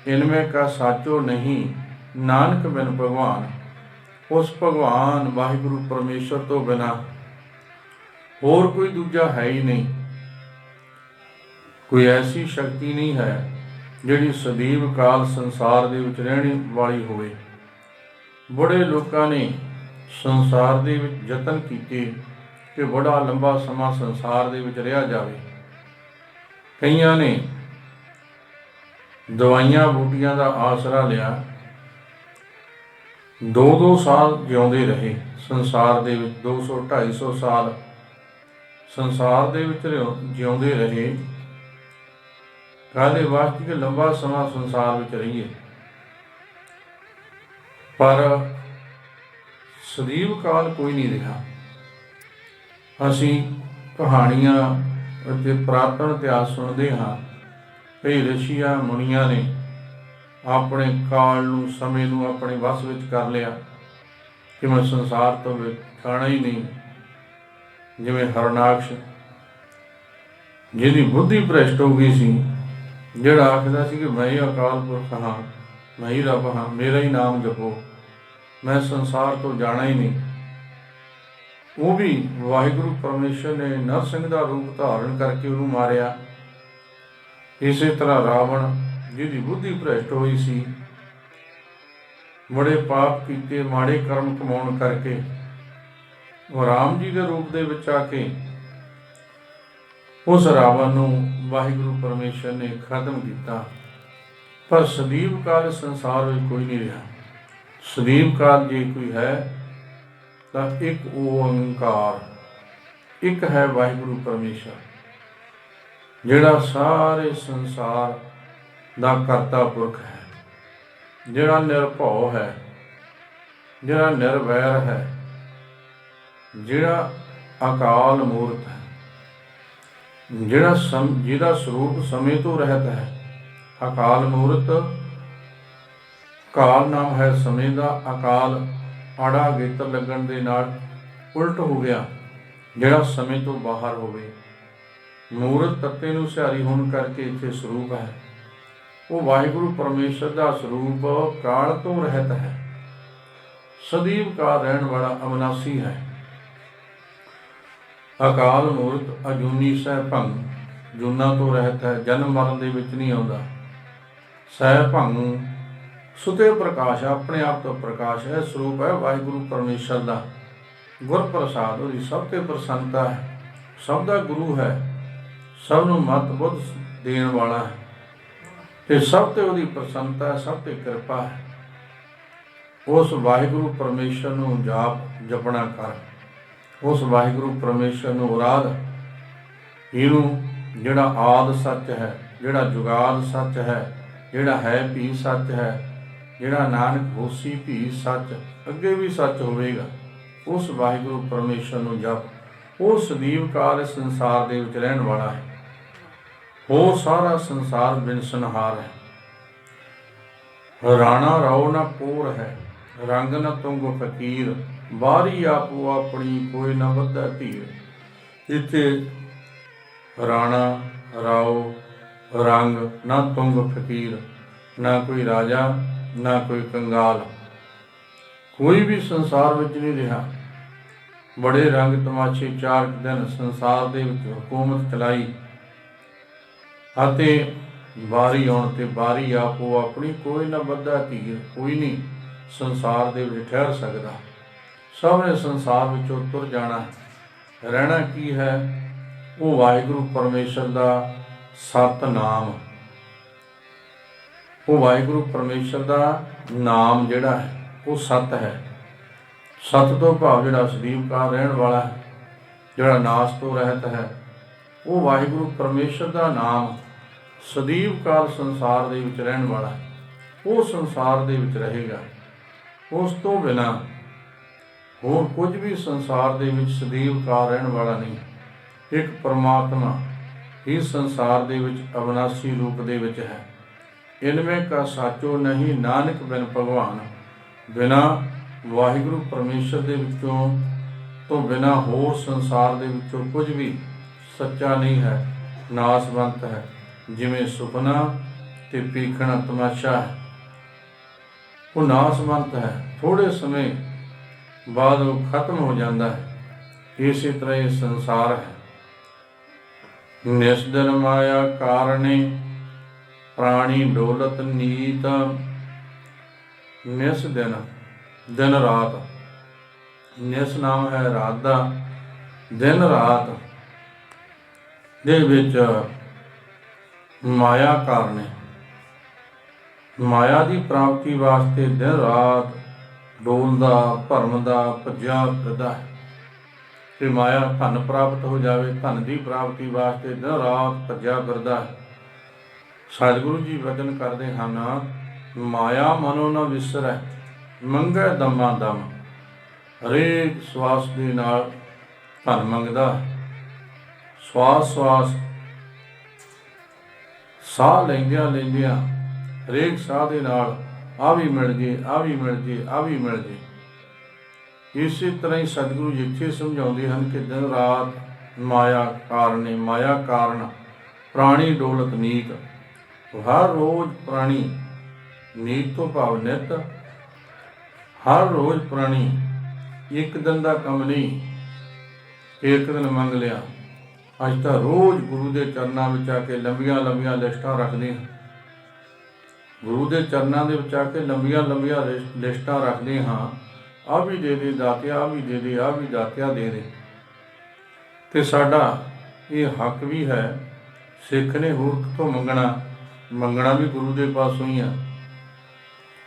ਇਨਮੇ ਕਾ ਸਾਚੋ ਨਹੀਂ, ਨਾਨਕ ਬਿਨ ਭਗਵਾਨ। ਉਸ ਭਗਵਾਨ ਵਾਹਿਗੁਰੂ ਪਰਮੇਸ਼ਰ ਤੋਂ ਬਿਨਾਂ ਹੋਰ ਕੋਈ ਦੂਜਾ ਹੈ ਹੀ ਨਹੀਂ। ਕੋਈ ਐਸੀ ਸ਼ਕਤੀ ਨਹੀਂ ਹੈ ਜਿਹੜੀ ਸਦੀਵ ਕਾਲ ਸੰਸਾਰ ਦੇ ਵਿੱਚ ਰਹਿਣ ਵਾਲੀ ਹੋਵੇ। ਬੜੇ ਲੋਕਾਂ ਨੇ ਸੰਸਾਰ ਦੇ ਵਿੱਚ ਯਤਨ ਕੀਤੇ ਕਿ ਬੜਾ ਲੰਬਾ ਸਮਾਂ ਸੰਸਾਰ ਦੇ ਵਿੱਚ ਰਿਹਾ ਜਾਵੇ। ਕਈਆਂ ਨੇ ਦਵਾਈਆਂ ਬੂਟੀਆਂ ਦਾ ਆਸਰਾ ਲਿਆ, 2-2 ਸਾਲ ਜਿਉਂਦੇ ਰਹੇ ਸੰਸਾਰ ਦੇ ਵਿੱਚ, 200-250 ਸਾਲ ਸੰਸਾਰ ਦੇ ਵਿੱਚ ਜਿਉਂਦੇ ਰਹੇ। ਕਾਹਦੇ ਵਾਸਤੇ? ਕਿ ਲੰਬਾ ਸਮਾਂ ਸੰਸਾਰ ਵਿੱਚ ਰਹੀਏ। ਪਰ ਸਦੀਵ ਕਾਲ ਕੋਈ ਨਹੀਂ ਰਿਹਾ। ਅਸੀਂ ਕਹਾਣੀਆਂ ਅਤੇ ਪੁਰਾਤਨ ਇਤਿਹਾਸ ਸੁਣਦੇ ਹਾਂ, ਕਈ ਰਿਸ਼ੀਆਂ ਮੁਨੀਆਂ ਨੇ ਆਪਣੇ ਕਾਲ ਨੂੰ, ਸਮੇਂ ਨੂੰ ਆਪਣੇ ਵੱਸ ਵਿੱਚ ਕਰ ਲਿਆ ਕਿ ਮੈਂ ਸੰਸਾਰ ਤੋਂ ਖਾਣਾ ਹੀ ਨਹੀਂ। ਜਿਵੇਂ ਹਰਨਾਕਸ਼, ਜਿਹਦੀ ਬੁੱਧੀ ਭ੍ਰਿਸ਼ਟ ਹੋ ਗਈ ਸੀ, ਜਿਹੜਾ ਆਖਦਾ ਸੀ ਕਿ ਮੈਂ ਹੀ ਅਕਾਲ ਪੁਰਖ ਹਾਂ, ਮੈਂ ਹੀ ਰੱਬ ਹਾਂ, ਮੇਰਾ ਹੀ ਨਾਮ ਜਪੋ, ਮੈਂ ਸੰਸਾਰ ਤੋਂ ਜਾਣਾ ਹੀ ਨਹੀਂ। ਉਹ ਵੀ ਵਾਹਿਗੁਰੂ ਪਰਮੇਸ਼ਰ ਨੇ ਨਰਸਿੰਘ ਦਾ ਰੂਪ ਧਾਰਨ ਕਰਕੇ ਉਹਨੂੰ ਮਾਰਿਆ। ਇਸੇ ਤਰ੍ਹਾਂ ਰਾਵਣ, ਜਿਹਦੀ ਬੁੱਧੀ ਭ੍ਰਿਸ਼ਟ ਹੋਈ ਸੀ, ਬੜੇ ਪਾਪ ਕੀਤੇ, ਮਾੜੇ ਕਰਮ ਕਮਾਉਣ ਕਰਕੇ ਉਹ ਰਾਮ ਜੀ ਦੇ ਰੂਪ ਦੇ ਵਿੱਚ ਆ ਕੇ ਉਸ ਰਾਵਣ ਨੂੰ ਵਾਹਿਗੁਰੂ ਪਰਮੇਸ਼ਰ ਨੇ ਖਤਮ ਕੀਤਾ। ਪਰ ਸਦੀਵ ਕਾਲ ਸੰਸਾਰ ਵਿੱਚ ਕੋਈ ਨਹੀਂ ਰਿਹਾ। ਸਦੀਵ ਕਾਲ ਜੇ ਕੋਈ ਹੈ ਤਾਂ ਇੱਕ ਓੰਕਾਰ, ਇੱਕ ਹੈ ਵਾਹਿਗੁਰੂ ਪਰਮੇਸ਼ਰ, ਜਿਹੜਾ ਸਾਰੇ ਸੰਸਾਰ ਦਾ ਕਰਤਾ ਪੁਰਖ ਹੈ, ਜਿਹੜਾ ਨਿਰਭਉ ਹੈ, ਜਿਹੜਾ ਨਿਰਵੈਰ ਹੈ, ਜਿਹੜਾ ਅਕਾਲ ਮੂਰਤ ਹੈ, ਜਿਹਦਾ ਸਰੂਪ ਸਮੇਂ ਤੋਂ ਰਹਿਤ ਹੈ। ਅਕਾਲ ਮੂਰਤ, ਕਾਲ ਨਾਮ ਹੈ ਸਮੇਂ ਦਾ, ਅਕਾਲ ਆੜਾ ਗੇਤਰ ਲੱਗਣ ਦੇ ਨਾਲ ਉਲਟ ਹੋ ਗਿਆ, ਜਿਹੜਾ ਸਮੇਂ ਤੋਂ ਬਾਹਰ ਹੋਵੇ। ਮੂਰਤ ਤੱਤੇ ਨੂੰ ਸਿਹਾਰੀ ਹੋਣ ਕਰਕੇ ਇੱਥੇ ਸਰੂਪ ਹੈ। ਉਹ ਵਾਹਿਗੁਰੂ ਪਰਮੇਸ਼ਰ ਦਾ ਸਰੂਪ ਕਾਲ ਤੋਂ ਰਹਿਤ ਹੈ, ਸਦੀਵ ਕਾਲ ਰਹਿਣ ਵਾਲਾ ਅਵਿਨਾਸੀ ਹੈ। ਅਕਾਲ ਮੂਰਤ ਅਜੂਨੀ ਸਹਿ ਭੰਗ, ਜੂਨਾਂ ਤੋਂ ਰਹਿਤ ਹੈ, ਜਨਮ ਮਰਨ ਦੇ ਵਿੱਚ ਨਹੀਂ ਆਉਂਦਾ। ਸਹਿ ਭੰਗ ਸੁਤੇ ਪ੍ਰਕਾਸ਼, ਆਪਣੇ ਆਪ ਤੋਂ ਪ੍ਰਕਾਸ਼ ਹੈ, ਸਰੂਪ ਹੈ ਵਾਹਿਗੁਰੂ ਪਰਮੇਸ਼ਰ ਦਾ। ਗੁਰ ਪ੍ਰਸਾਦ, ਉਹਦੀ ਸਭ ਤੇ ਪ੍ਰਸੰਨਤਾ ਹੈ, ਸਭ ਦਾ ਗੁਰੂ ਹੈ, ਸਭ ਨੂੰ ਮਤ ਬੁੱਧ ਦੇਣ ਵਾਲਾ ਹੈ। ਤੇ ਸਭ ਤੇ ਉਹਦੀ ਪ੍ਰਸੰਨਤਾ ਹੈ, ਸਭ ਤੇ ਕਿਰਪਾ ਹੈ। ਉਸ ਵਾਹਿਗੁਰੂ ਪਰਮੇਸ਼ਰ ਨੂੰ ਜਪਣਾ ਕਰ, ਉਸ ਵਾਹਿਗੁਰੂ ਪਰਮੇਸ਼ਰ ਨੂੰ ਉਰਾਦ, ਇਹਨੂੰ ਜਿਹੜਾ ਆਦਿ ਸੱਚ ਹੈ, ਜਿਹੜਾ ਜੁਗਾਦ ਸੱਚ ਹੈ, ਜਿਹੜਾ ਹੈ ਵੀ ਸੱਚ ਹੈ, ਜਿਹੜਾ ਨਾਨਕ ਹੋਸੀ ਵੀ ਸੱਚ, ਅੱਗੇ ਵੀ ਸੱਚ ਹੋਵੇਗਾ। ਉਸ ਵਾਹਿਗੁਰੂ ਪਰਮੇਸ਼ਰ ਨੂੰ ਜਪ। ਉਹ ਸਦੀਵ ਕਾਲ ਇਸ ਸੰਸਾਰ ਦੇ ਵਿੱਚ ਰਹਿਣ ਵਾਲਾ ਹੈ। ਹੋਰ ਸਾਰਾ ਸੰਸਾਰ ਬਿਨਸਨਹਾਰ ਹੈ। ਰਾਣਾ ਰਾਓ ਨਾ ਕੋਰ ਹੈ, ਰੰਗ ਨਾ ਤੁੰਗ ਫਕੀਰ, ਬਾਹਰੀ ਆਪੋ ਆਪਣੀ ਕੋਈ ਨਾ ਵੱਧਾ ਧੀਰ। ਇੱਥੇ ਰਾਣਾ ਰਾਓ, ਰੰਗ ਨਾ ਤੁੰਗ ਫਕੀਰ, ਨਾ ਕੋਈ ਰਾਜਾ ਨਾ ਕੋਈ ਕੰਗਾਲ, ਕੋਈ ਵੀ ਸੰਸਾਰ ਵਿੱਚ ਨਹੀਂ ਰਿਹਾ। ਬੜੇ ਰੰਗ ਤਮਾਸ਼ੇ 4 ਦਿਨ ਸੰਸਾਰ ਦੇ ਵਿੱਚ ਹਕੂਮਤ ਚਲਾਈ, ਅਤੇ ਵਾਰੀ ਆਉਣ ਤੇ ਵਾਰੀ ਆਪੋ ਆਪਣੀ ਕੋਈ ਨਾ ਵੱਧਾ ਧੀਰ, ਕੋਈ ਨਹੀਂ ਸੰਸਾਰ ਦੇ ਵਿੱਚ ਠਹਿਰ ਸਕਦਾ। ਸਭ ਨੇ ਸੰਸਾਰ ਵਿੱਚੋਂ ਤੁਰ ਜਾਣਾ। ਰਹਿਣਾ ਕੀ ਹੈ? ਉਹ ਵਾਹਿਗੁਰੂ ਪਰਮੇਸ਼ਰ ਦਾ ਸਤਿਨਾਮ, ਉਹ ਵਾਹਿਗੁਰੂ ਪਰਮੇਸ਼ਰ ਦਾ ਨਾਮ ਜਿਹੜਾ ਹੈ ਉਹ ਸਤ ਹੈ। ਸਤ ਤੋਂ ਭਾਵ ਜਿਹੜਾ ਸਦੀਵ ਕਾਲ ਰਹਿਣ ਵਾਲਾ ਹੈ, ਜਿਹੜਾ ਨਾਸ ਤੋਂ ਰਹਿਤ ਹੈ, ਉਹ ਵਾਹਿਗੁਰੂ ਪਰਮੇਸ਼ਰ ਦਾ ਨਾਮ ਸਦੀਵ ਕਾਲ ਸੰਸਾਰ ਦੇ ਵਿੱਚ ਰਹਿਣ ਵਾਲਾ ਹੈ। ਉਹ ਸੰਸਾਰ ਦੇ ਵਿੱਚ ਰਹੇਗਾ। ਉਸ ਤੋਂ ਬਿਨਾਂ ਹੋਰ ਕੁਝ ਵੀ ਸੰਸਾਰ ਦੇ ਵਿੱਚ ਸਦੀਵ ਕਾਲ ਰਹਿਣ ਵਾਲਾ ਨਹੀਂ। ਇੱਕ ਪਰਮਾਤਮਾ ਹੀ ਸੰਸਾਰ ਦੇ ਵਿੱਚ ਅਵਿਨਾਸ਼ੀ ਰੂਪ ਦੇ ਵਿੱਚ ਹੈ। ਇਨਵੇਂ ਕਾ ਸਾਚੋ ਨਹੀਂ ਨਾਨਕ ਬਿਨ ਭਗਵਾਨ। ਬਿਨਾਂ ਵਾਹਿਗੁਰੂ ਪਰਮੇਸ਼ਰ ਦੇ ਵਿੱਚੋਂ ਤੋਂ ਬਿਨਾਂ ਹੋਰ ਸੰਸਾਰ ਦੇ ਵਿੱਚੋਂ ਕੁਝ ਵੀ ਸੱਚਾ ਨਹੀਂ ਹੈ, ਨਾਸਵੰਤ ਹੈ। ਜਿਵੇਂ ਸੁਪਨਾ ਤੇ ਪੀਖਣਾ ਤਮਾਸ਼ਾ ਹੈ, ਉਹ ਨਾਸਵੰਤ ਹੈ, ਥੋੜ੍ਹੇ ਸਮੇਂ ਬਾਅਦ ਉਹ ਖਤਮ ਹੋ ਜਾਂਦਾ ਹੈ। ਇਸੇ ਤਰ੍ਹਾਂ ਇਹ ਸੰਸਾਰ ਹੈ। ਨਿਸ ਦਿਨ ਮਾਇਆ ਕਾਰਣੇ ਪ੍ਰਾਣੀ ਡੋਲਤ ਨੀਤ। ਨਿਸ ਦਿਨ, ਦਿਨ ਰਾਤ, ਨਿਸ ਨਾਮ ਹੈ ਰਾਤ ਦਾ, ਦਿਨ ਰਾਤ ਦੇ ਵਿੱਚ ਮਾਇਆ ਕਾਰਣੇ, ਮਾਇਆ ਦੀ ਪ੍ਰਾਪਤੀ ਵਾਸਤੇ ਦਿਨ ਰਾਤ ਡੋਲਦਾ, ਭਰਮਦਾ, ਭੱਜਿਆ ਫਿਰਦਾ ਹੈ। ਕਿ ਮਾਇਆ ਧਨ ਪ੍ਰਾਪਤ ਹੋ ਜਾਵੇ, ਧਨ ਦੀ ਪ੍ਰਾਪਤੀ ਵਾਸਤੇ ਦਿਨ ਰਾਤ ਭੱਜਿਆ ਫਿਰਦਾ ਹੈ। ਸਤਿਗੁਰੂ ਜੀ ਵਚਨ ਕਰਦੇ ਹਨ, ਮਾਇਆ ਮਨੋ ਨਾ ਵਿਸਰੈ, ਮੰਗੈ ਦਮਾ ਦਮ। ਹਰੇਕ ਸਵਾਸ ਦੇ ਨਾਲ ਧਨ ਮੰਗਦਾ, ਸਵਾਸ ਸਵਾਸ ਸਾਹ ਲੈਂਦਿਆਂ ਲੈਂਦਿਆਂ ਹਰੇਕ ਸਾਹ ਦੇ ਨਾਲ ਆ ਵੀ ਮਿਲ ਜੇ, ਆ ਵੀ ਮਿਲ ਜੇ, ਆ ਵੀ ਮਿਲ ਜੇ। ਇਸੇ ਤਰ੍ਹਾਂ ਹੀ ਸਤਿਗੁਰੂ ਜੀ ਇੱਥੇ ਸਮਝਾਉਂਦੇ ਹਨ ਕਿ ਦਿਨ ਰਾਤ ਮਾਇਆ ਕਾਰਣੇ, ਮਾਇਆ ਕਾਰਨ ਪ੍ਰਾਣੀ ਡੋਲਤ ਨੀਤ। ਹਰ ਰੋਜ਼ ਪ੍ਰਾਣੀ, ਨੀਤ ਤੋਂ ਭਾਵ ਨਿਤ, ਹਰ ਰੋਜ਼ ਪ੍ਰਾਣੀ, ਇੱਕ ਦਿਨ ਦਾ ਕੰਮ ਨਹੀਂ ਕਿ ਇੱਕ ਦਿਨ ਮੰਗ ਲਿਆ। ਅੱਜ ਤਾਂ ਰੋਜ਼ ਗੁਰੂ ਦੇ ਚਰਨਾਂ ਵਿੱਚ ਆ ਕੇ ਲੰਬੀਆਂ ਲੰਬੀਆਂ ਲਿਸਟਾਂ ਰੱਖਦੇ ਹਾਂ। ਗੁਰੂ ਦੇ ਚਰਨਾਂ ਦੇ ਵਿੱਚ ਆ ਕੇ ਲੰਬੀਆਂ ਲੰਬੀਆਂ ਲਿਸਟਾਂ ਰੱਖਦੇ ਹਾਂ। ਆਹ ਵੀ ਦੇ ਦੇ ਦਾਤਿਆ, ਆਹ ਵੀ ਦੇ ਦੇ, ਆਹ ਵੀ ਦਾਤਿਆ ਦੇ ਦੇ। ਤੇ ਸਾਡਾ ਇਹ ਹੱਕ ਵੀ ਹੈ। ਸਿੱਖ ਨੇ ਹੋਰ ਕਿੱਥੋਂ ਮੰਗਣਾ? ਮੰਗਣਾ ਵੀ ਗੁਰੂ ਦੇ ਪਾਸੋਂ ਹੀ ਆ।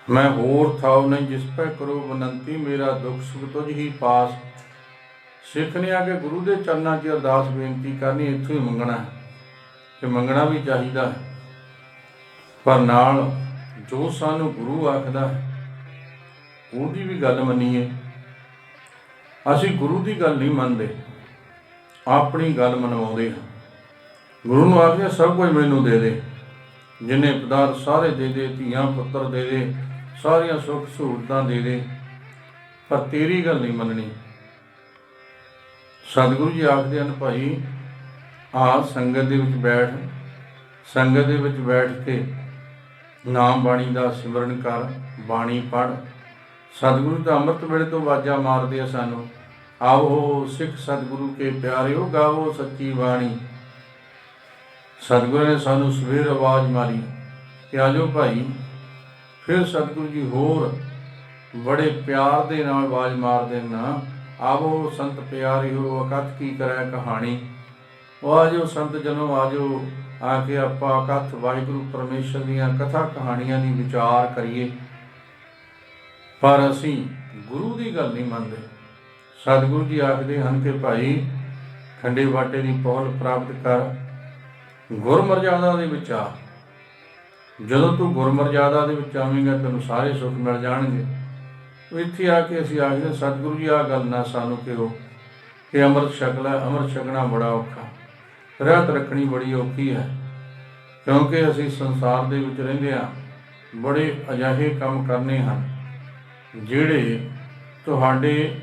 ਮੈਂ ਹੋਰ ਥਾਉ ਨਹੀਂ ਜਿਸ ਪੈ ਕਰੋ ਬਨੰਤੀ, ਮੇਰਾ ਦੁੱਖ ਸੁਖ ਤੁਝ ਹੀ ਪਾਸ। ਸਿੱਖ ਨੇ ਆ ਕੇ ਗੁਰੂ ਦੇ ਚਰਨਾਂ 'ਚ ਅਰਦਾਸ ਬੇਨਤੀ ਕਰਨੀ, ਇੱਥੋਂ ਹੀ ਮੰਗਣਾ ਹੈ। ਤੇ ਮੰਗਣਾ ਵੀ ਚਾਹੀਦਾ ਹੈ, ਪਰ ਨਾਲ ਜੋ ਸਾਨੂੰ ਗੁਰੂ ਆਖਦਾ ਹੈ ਉਹਦੀ ਵੀ ਗੱਲ ਮੰਨੀਏ। ਅਸੀਂ ਗੁਰੂ ਦੀ ਗੱਲ ਨਹੀਂ ਮੰਨਦੇ, ਆਪਣੀ ਗੱਲ ਮਨਵਾਉਂਦੇ ਹਾਂ। ਗੁਰੂ ਨੂੰ ਆਖਦੇ ਸਭ ਕੁਝ ਮੈਨੂੰ ਦੇ ਦੇ, ਜਿੰਨੇ ਪਦਾਰਥ ਸਾਰੇ ਦੇ ਦੇ, ਧੀਆਂ ਪੁੱਤਰ ਦੇ ਦੇ, ਸਾਰੀਆਂ ਸੁੱਖ ਸਹੂਲਤਾਂ ਦੇ ਦੇ, ਪਰ ਤੇਰੀ ਗੱਲ ਨਹੀਂ ਮੰਨਣੀ। ਸਤਿਗੁਰੂ ਜੀ ਆਖਦੇ ਹਨ, ਭਾਈ ਆ ਸੰਗਤ ਦੇ ਵਿੱਚ ਬੈਠ, ਸੰਗਤ ਦੇ ਵਿੱਚ ਬੈਠ ਕੇ ਨਾਮ ਬਾਣੀ ਦਾ ਸਿਮਰਨ ਕਰ, ਬਾਣੀ ਪੜ੍ਹ। ਸਤਿਗੁਰੂ ਤਾਂ ਅੰਮ੍ਰਿਤ ਵੇਲੇ ਤੋਂ ਆਵਾਜ਼ਾਂ ਮਾਰਦੇ ਆ ਸਾਨੂੰ, ਆਓ ਸਿੱਖ ਸਤਿਗੁਰੂ ਕੇ ਪਿਆਰਿਓ, ਗਾਵੋ ਸੱਚੀ ਬਾਣੀ। ਸਤਿਗੁਰੂ ਨੇ ਸਾਨੂੰ ਸਵੇਰ ਆਵਾਜ਼ ਮਾਰੀ ਕਿ ਆ ਜਾਓ ਭਾਈ। ਫਿਰ ਸਤਿਗੁਰੂ ਜੀ ਹੋਰ ਬੜੇ ਪਿਆਰ ਦੇ ਨਾਲ ਆਵਾਜ਼ ਮਾਰਦੇ ਨਾ, ਆਵੋ ਸੰਤ ਪਿਆਰਿਓ, ਅਕਥ ਕੀ ਕਰੈ ਕਹਾਣੀ। ਉਹ ਆ ਜਾਓ ਸੰਤ ਜਨੋ, ਆ ਜਾਓ ਆ ਕੇ ਆਪਾਂ ਕਥ ਵਾਹਿਗੁਰੂ ਪਰਮੇਸ਼ਰ ਦੀਆਂ ਕਥਾ ਕਹਾਣੀਆਂ ਦੀ ਵਿਚਾਰ ਕਰੀਏ, ਪਰ ਅਸੀਂ ਗੁਰੂ ਦੀ ਗੱਲ ਨਹੀਂ ਮੰਨਦੇ। ਸਤਿਗੁਰੂ ਜੀ ਆਖਦੇ ਹਨ ਕਿ ਭਾਈ ਖੰਡੇ ਬਾਟੇ ਦੀ ਪਹੁਲ ਪ੍ਰਾਪਤ ਕਰ, ਗੁਰਮਰਜ਼ਾਦਾ ਦੇ ਵਿੱਚ ਆ। ਜਦੋਂ ਤੂੰ ਗੁਰਮਰਜ਼ਾਦਾ ਦੇ ਵਿੱਚ ਆਵੇਂਗਾ ਤੈਨੂੰ ਸਾਰੇ ਸੁੱਖ ਮਿਲ ਜਾਣਗੇ। ਇੱਥੇ ਆ ਕੇ ਅਸੀਂ ਆਖਦੇ ਸਤਿਗੁਰੂ ਜੀ ਆਹ ਗੱਲ ਨਾ ਸਾਨੂੰ ਕਿਹੋ ਕਿ ਅੰਮ੍ਰਿਤ ਛਕ ਲੈ, ਅੰਮ੍ਰਿਤ ਛਕਣਾ ਬੜਾ ਔਖਾ, ਰਹਿਤ ਰੱਖਣੀ ਬੜੀ ਔਖੀ ਹੈ, ਕਿਉਂਕਿ ਅਸੀਂ ਸੰਸਾਰ ਦੇ ਵਿੱਚ ਰਹਿੰਦੇ ਹਾਂ। ਬੜੇ ਅਜਿਹੇ ਕੰਮ ਕਰਨੇ ਹਨ ਜਿਹੜੇ ਤੁਹਾਡੇ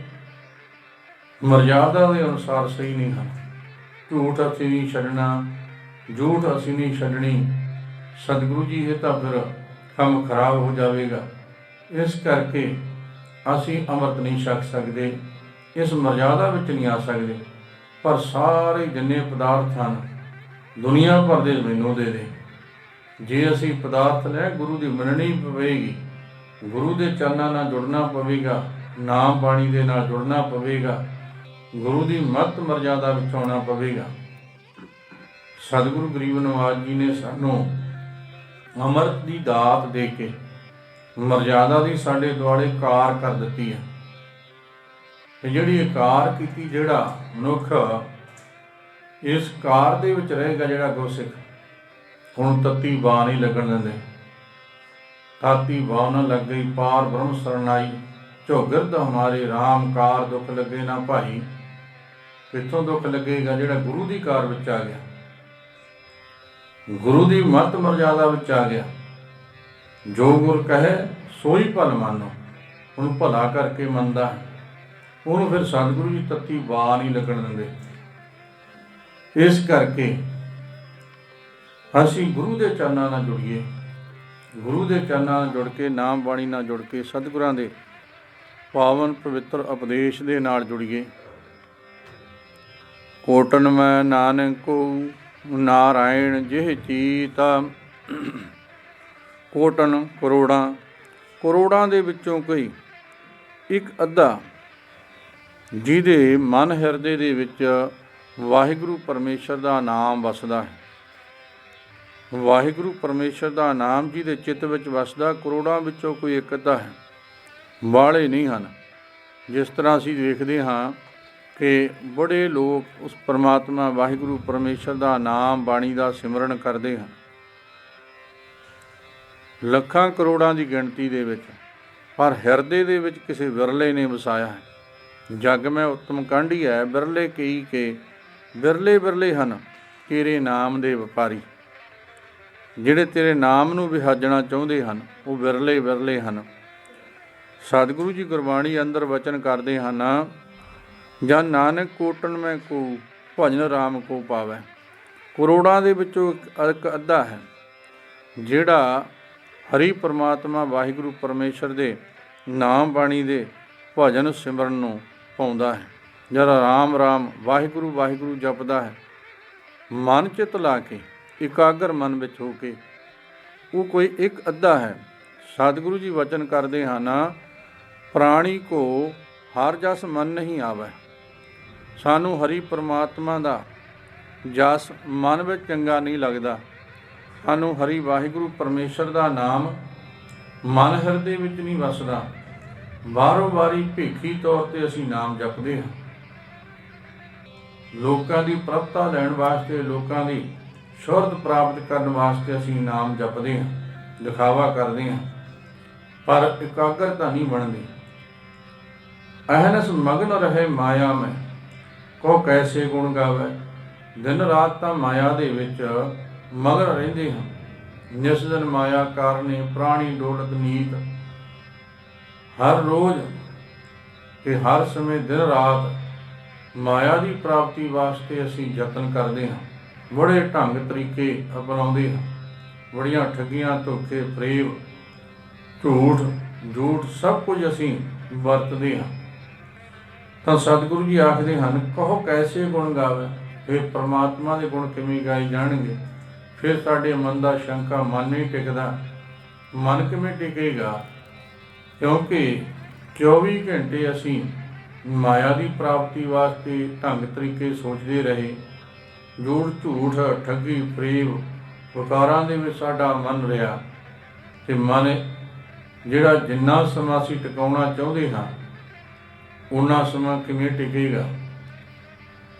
ਮਰਜ਼ਾਦਾ ਦੇ ਅਨੁਸਾਰ ਸਹੀ ਨਹੀਂ ਹਨ। ਝੂਠ ਅਸੀਂ ਨਹੀਂ ਛੱਡਣਾ, ਝੂਠ ਅਸੀਂ ਨਹੀਂ ਛੱਡਣੀ। ਸਤਿਗੁਰੂ ਜੀ ਇਹ ਤਾਂ ਫਿਰ ਕੰਮ ਖਰਾਬ ਹੋ ਜਾਵੇਗਾ। ਇਸ ਕਰਕੇ ਅਸੀਂ ਅੰਮ੍ਰਿਤ ਨਹੀਂ ਛਕ ਸਕਦੇ, ਇਸ ਮਰਜ਼ਾਦਾ ਵਿੱਚ ਨਹੀਂ ਆ ਸਕਦੇ। ਪਰ ਸਾਰੇ ਜਿੰਨੇ ਪਦਾਰਥ ਹਨ ਦੁਨੀਆ ਭਰ ਦੇ ਮੈਨੂੰ ਦੇ ਦੇ। ਜੇ ਅਸੀਂ ਪਦਾਰਥ ਲੈ, ਗੁਰੂ ਦੀ ਮੰਨਣੀ ਪਵੇਗੀ, ਗੁਰੂ ਦੇ ਚਰਨਾਂ ਨਾਲ ਜੁੜਨਾ ਪਵੇਗਾ, ਨਾਮ ਬਾਣੀ ਦੇ ਨਾਲ ਜੁੜਨਾ ਪਵੇਗਾ, ਗੁਰੂ ਦੀ ਮੱਤ ਮਰਜ਼ਾਦਾ ਵਿੱਚ ਆਉਣਾ ਪਵੇਗਾ। ਸਤਿਗੁਰੂ ਗਰੀਬ ਨਵਾਜ ਜੀ ਨੇ ਸਾਨੂੰ ਅੰਮ੍ਰਿਤ ਦੀ ਦਾਤ ਦੇ ਕੇ ਮਰਜ਼ਾਦਾ ਦੀ ਸਾਡੇ ਦੁਆਲੇ ਕਾਰ ਕਰ ਦਿੱਤੀ ਹੈ। ਤੇ ਜਿਹੜੀ ਇਹ ਕਾਰ ਕੀਤੀ, ਜਿਹੜਾ ਮਨੁੱਖ ਇਸ ਕਾਰ ਦੇ ਵਿੱਚ ਰਹੇਗਾ, ਜਿਹੜਾ ਗੁਰਸਿੱਖ, ਹੁਣ ਤੱਤੀ ਬਾਹ ਨਹੀਂ ਲੱਗਣ ਦਿੰਦੇ। ਤਾਤੀ ਬਾਹ ਨਾ ਲੱਗ ਗਈ ਪਾਰ ਬ੍ਰਹਮ ਸਰਨਾਈ, ਝੋਗਰਦ ਹਮਾਰੇ ਰਾਮ ਕਾਰ ਦੁੱਖ ਲੱਗੇ ਨਾ ਭਾਈ। ਕਿੱਥੋਂ ਦੁੱਖ ਲੱਗੇਗਾ? ਜਿਹੜਾ ਗੁਰੂ ਦੀ ਕਾਰ ਵਿੱਚ ਆ ਗਿਆ, ਗੁਰੂ ਦੀ ਮੱਤ ਮਰਜ਼ਾਦਾ ਵਿੱਚ ਆ ਗਿਆ। ਜੋ ਗੁਰ ਕਹੇ ਸੋਈ ਭਲ ਮਾਨੋ, ਉਹਨੂੰ ਭਲਾ ਕਰਕੇ ਮੰਨਦਾ ਹੈ, ਉਹਨੂੰ ਫਿਰ ਸਤਿਗੁਰੂ ਜੀ ਤੱਤੀ ਬਾਹ ਨਹੀਂ ਲੱਗਣ ਦਿੰਦੇ। ਇਸ ਕਰਕੇ ਅਸੀਂ ਗੁਰੂ ਦੇ ਚਰਨਾਂ ਨਾਲ ਜੁੜੀਏ, ਗੁਰੂ ਦੇ ਚਰਨਾਂ ਨਾਲ ਜੁੜ ਕੇ, ਨਾਮ ਬਾਣੀ ਨਾਲ ਜੁੜ ਕੇ, ਸਤਿਗੁਰਾਂ ਦੇ ਪਾਵਨ ਪਵਿੱਤਰ ਉਪਦੇਸ਼ ਦੇ ਨਾਲ ਜੁੜੀਏ। ਕੋਟਨ ਮੈਂ ਨਾਨਕੋ ਨਾਰਾਇਣ ਜਿਹ ਚੀਤਾ, ਕੋਟਨ ਕਰੋੜਾਂ, ਕਰੋੜਾਂ ਦੇ ਵਿੱਚੋਂ ਕੋਈ ਇੱਕ ਅੱਧਾ ਜਿਹਦੇ ਮਨ ਹਿਰਦੇ ਦੇ ਵਿੱਚ ਵਾਹਿਗੁਰੂ ਪਰਮੇਸ਼ਰ ਦਾ ਨਾਮ ਵਸਦਾ ਹੈ, ਵਾਹਿਗੁਰੂ ਪਰਮੇਸ਼ਰ ਦਾ ਨਾਮ ਜਿਹਦੇ ਚਿੱਤ ਵਿੱਚ ਵਸਦਾ, ਕਰੋੜਾਂ ਵਿੱਚੋਂ ਕੋਈ ਇੱਕ ਅੱਧਾ ਹੈ, ਬਾਹਲੇ ਨਹੀਂ ਹਨ। ਜਿਸ ਤਰ੍ਹਾਂ ਅਸੀਂ ਦੇਖਦੇ ਹਾਂ ਕਿ ਬੜੇ ਲੋਕ ਉਸ ਪਰਮਾਤਮਾ ਵਾਹਿਗੁਰੂ ਪਰਮੇਸ਼ਰ ਦਾ ਨਾਮ ਬਾਣੀ ਦਾ ਸਿਮਰਨ ਕਰਦੇ ਹਨ, ਲੱਖਾਂ ਕਰੋੜਾਂ ਦੀ ਗਿਣਤੀ ਦੇ ਵਿੱਚ, ਪਰ ਹਿਰਦੇ ਦੇ ਵਿੱਚ ਕਿਸੇ ਵਿਰਲੇ ਨੇ ਵਸਾਇਆ ਹੈ। ਜਗ ਮੈਂ ਉੱਤਮ ਕਾਂਢੀ ਹੈ, ਬਿਰਲੇ ਕਈ ਕੇ, ਬਿਰਲੇ ਬਿਰਲੇ ਹਨ ਤੇਰੇ ਨਾਮ ਦੇ ਵਪਾਰੀ। ਜਿਹੜੇ ਤੇਰੇ ਨਾਮ ਨੂੰ ਵਿਹਾਜਣਾ ਚਾਹੁੰਦੇ ਹਨ ਉਹ ਵਿਰਲੇ ਵਿਰਲੇ ਹਨ। ਸਤਿਗੁਰੂ ਜੀ ਗੁਰਬਾਣੀ ਅੰਦਰ ਵਚਨ ਕਰਦੇ ਹਨ, ਜਨ ਨਾਨਕ ਕੋਟਨ ਮੈਂ ਕੋ ਭਜਨ ਰਾਮ ਕੋ ਪਾਵੈ। ਕਰੋੜਾਂ ਦੇ ਵਿੱਚੋਂ ਇੱਕ ਅੱਧਾ ਹੈ ਜਿਹੜਾ ਹਰੀ ਪਰਮਾਤਮਾ ਵਾਹਿਗੁਰੂ ਪਰਮੇਸ਼ਰ ਦੇ ਨਾਮ ਬਾਣੀ ਦੇ ਭਜਨ ਸਿਮਰਨ ਨੂੰ ਪਾਉਂਦਾ ਹੈ, ਜਿਹੜਾ ਰਾਮ ਰਾਮ ਵਾਹਿਗੁਰੂ ਵਾਹਿਗੁਰੂ ਜਪਦਾ ਹੈ, ਮਨ ਚਿੱਤ ਲਾ ਕੇ, ਇਕਾਗਰ ਮਨ ਵਿੱਚ ਹੋ ਕੇ, ਉਹ ਕੋਈ ਇੱਕ ਅੱਧਾ ਹੈ। ਸਤਿਗੁਰੂ ਜੀ ਵਚਨ ਕਰਦੇ ਹਨ, ਪ੍ਰਾਣੀ ਕੋ ਹਰ ਜਸ ਮਨ ਨਹੀਂ ਆਵੈ। ਸਾਨੂੰ ਹਰੀ ਪਰਮਾਤਮਾ ਦਾ ਜਸ ਮਨ ਵਿੱਚ ਚੰਗਾ ਨਹੀਂ ਲੱਗਦਾ। ਸਾਨੂੰ ਹਰੀ ਵਾਹਿਗੁਰੂ ਪਰਮੇਸ਼ਰ ਦਾ ਨਾਮ ਮਨ ਹਿਰਦੇ ਵਿੱਚ ਨਹੀਂ ਵਸਦਾ। ਬਾਰੋਂ ਬਾਰੀ ਭੇਖੀ ਤੌਰ 'ਤੇ ਅਸੀਂ ਨਾਮ ਜਪਦੇ ਹਾਂ, ਲੋਕਾਂ ਦੀ ਪ੍ਰਭਤਾ ਲੈਣ ਵਾਸਤੇ, ਲੋਕਾਂ ਦੀ ਸ਼ੋਹਰਤ ਪ੍ਰਾਪਤ ਕਰਨ ਵਾਸਤੇ ਅਸੀਂ ਨਾਮ ਜਪਦੇ ਹਾਂ, ਦਿਖਾਵਾ ਕਰਦੇ ਹਾਂ, ਪਰ ਇਕਾਗਰਤਾ ਨਹੀਂ ਬਣਦੀ। ਅਹਨਸ ਮਗਨ ਰਹੇ ਮਾਇਆ ਮੈਂ, ਕੋ ਕੈਸੇ ਗੁਣ ਗਾਵੇ। ਦਿਨ ਰਾਤ ਤਾਂ ਮਾਇਆ ਦੇ ਵਿੱਚ ਮਗਨ ਰਹਿੰਦੇ ਹਾਂ। ਜਿਸ ਦਿਨ ਮਾਇਆ ਕਾਰਨੇ ਪ੍ਰਾਣੀ ਡੋਲਤ ਨੀਤ, ਹਰ ਰੋਜ਼ ਤੇ ਹਰ ਸਮੇਂ ਦਿਨ ਰਾਤ ਮਾਇਆ ਦੀ ਪ੍ਰਾਪਤੀ ਵਾਸਤੇ ਅਸੀਂ ਯਤਨ ਕਰਦੇ ਹਾਂ, ਬੜੇ ਢੰਗ ਤਰੀਕੇ ਅਪਣਾਉਂਦੇ ਹਾਂ, ਬੜੀਆਂ ਠੱਗੀਆਂ, ਧੋਖੇ, ਫਰੇਬ, ਝੂਠ ਸਭ ਕੁਝ ਅਸੀਂ ਵਰਤਦੇ ਹਾਂ। ਤਾਂ ਸਤਿਗੁਰੂ ਜੀ ਆਖਦੇ ਹਨ, ਕਹੋ ਕੈਸੇ ਗੁਣ ਗਾਵੇ। ਫਿਰ ਪਰਮਾਤਮਾ ਦੇ ਗੁਣ ਕਿਵੇਂ ਗਾਏ ਜਾਣਗੇ? ਫਿਰ ਸਾਡੇ ਮਨ ਦਾ ਸ਼ੰਕਾ, ਮਨ ਨਹੀਂ ਟਿਕਦਾ। ਮਨ ਕਿਵੇਂ ਟਿਕੇਗਾ? ਕਿਉਂਕਿ 24 ਘੰਟੇ ਅਸੀਂ ਮਾਇਆ ਦੀ ਪ੍ਰਾਪਤੀ ਵਾਸਤੇ ਢੰਗ ਤਰੀਕੇ ਸੋਚਦੇ ਰਹੇ, ਜੂੜ ਝੂਠ ਠੱਗੀ ਪ੍ਰੇਮ ਵਿਕਾਰਾਂ ਦੇ ਵਿੱਚ ਸਾਡਾ ਮਨ ਰਿਹਾ, ਤੇ ਮਨ ਜਿਹੜਾ ਜਿੰਨਾ ਸਮਾਂ ਅਸੀਂ ਟਿਕਾਉਣਾ ਚਾਹੁੰਦੇ ਹਾਂ ਓਨਾ ਸਮਾਂ ਕਿਵੇਂ ਟਿਕੇਗਾ?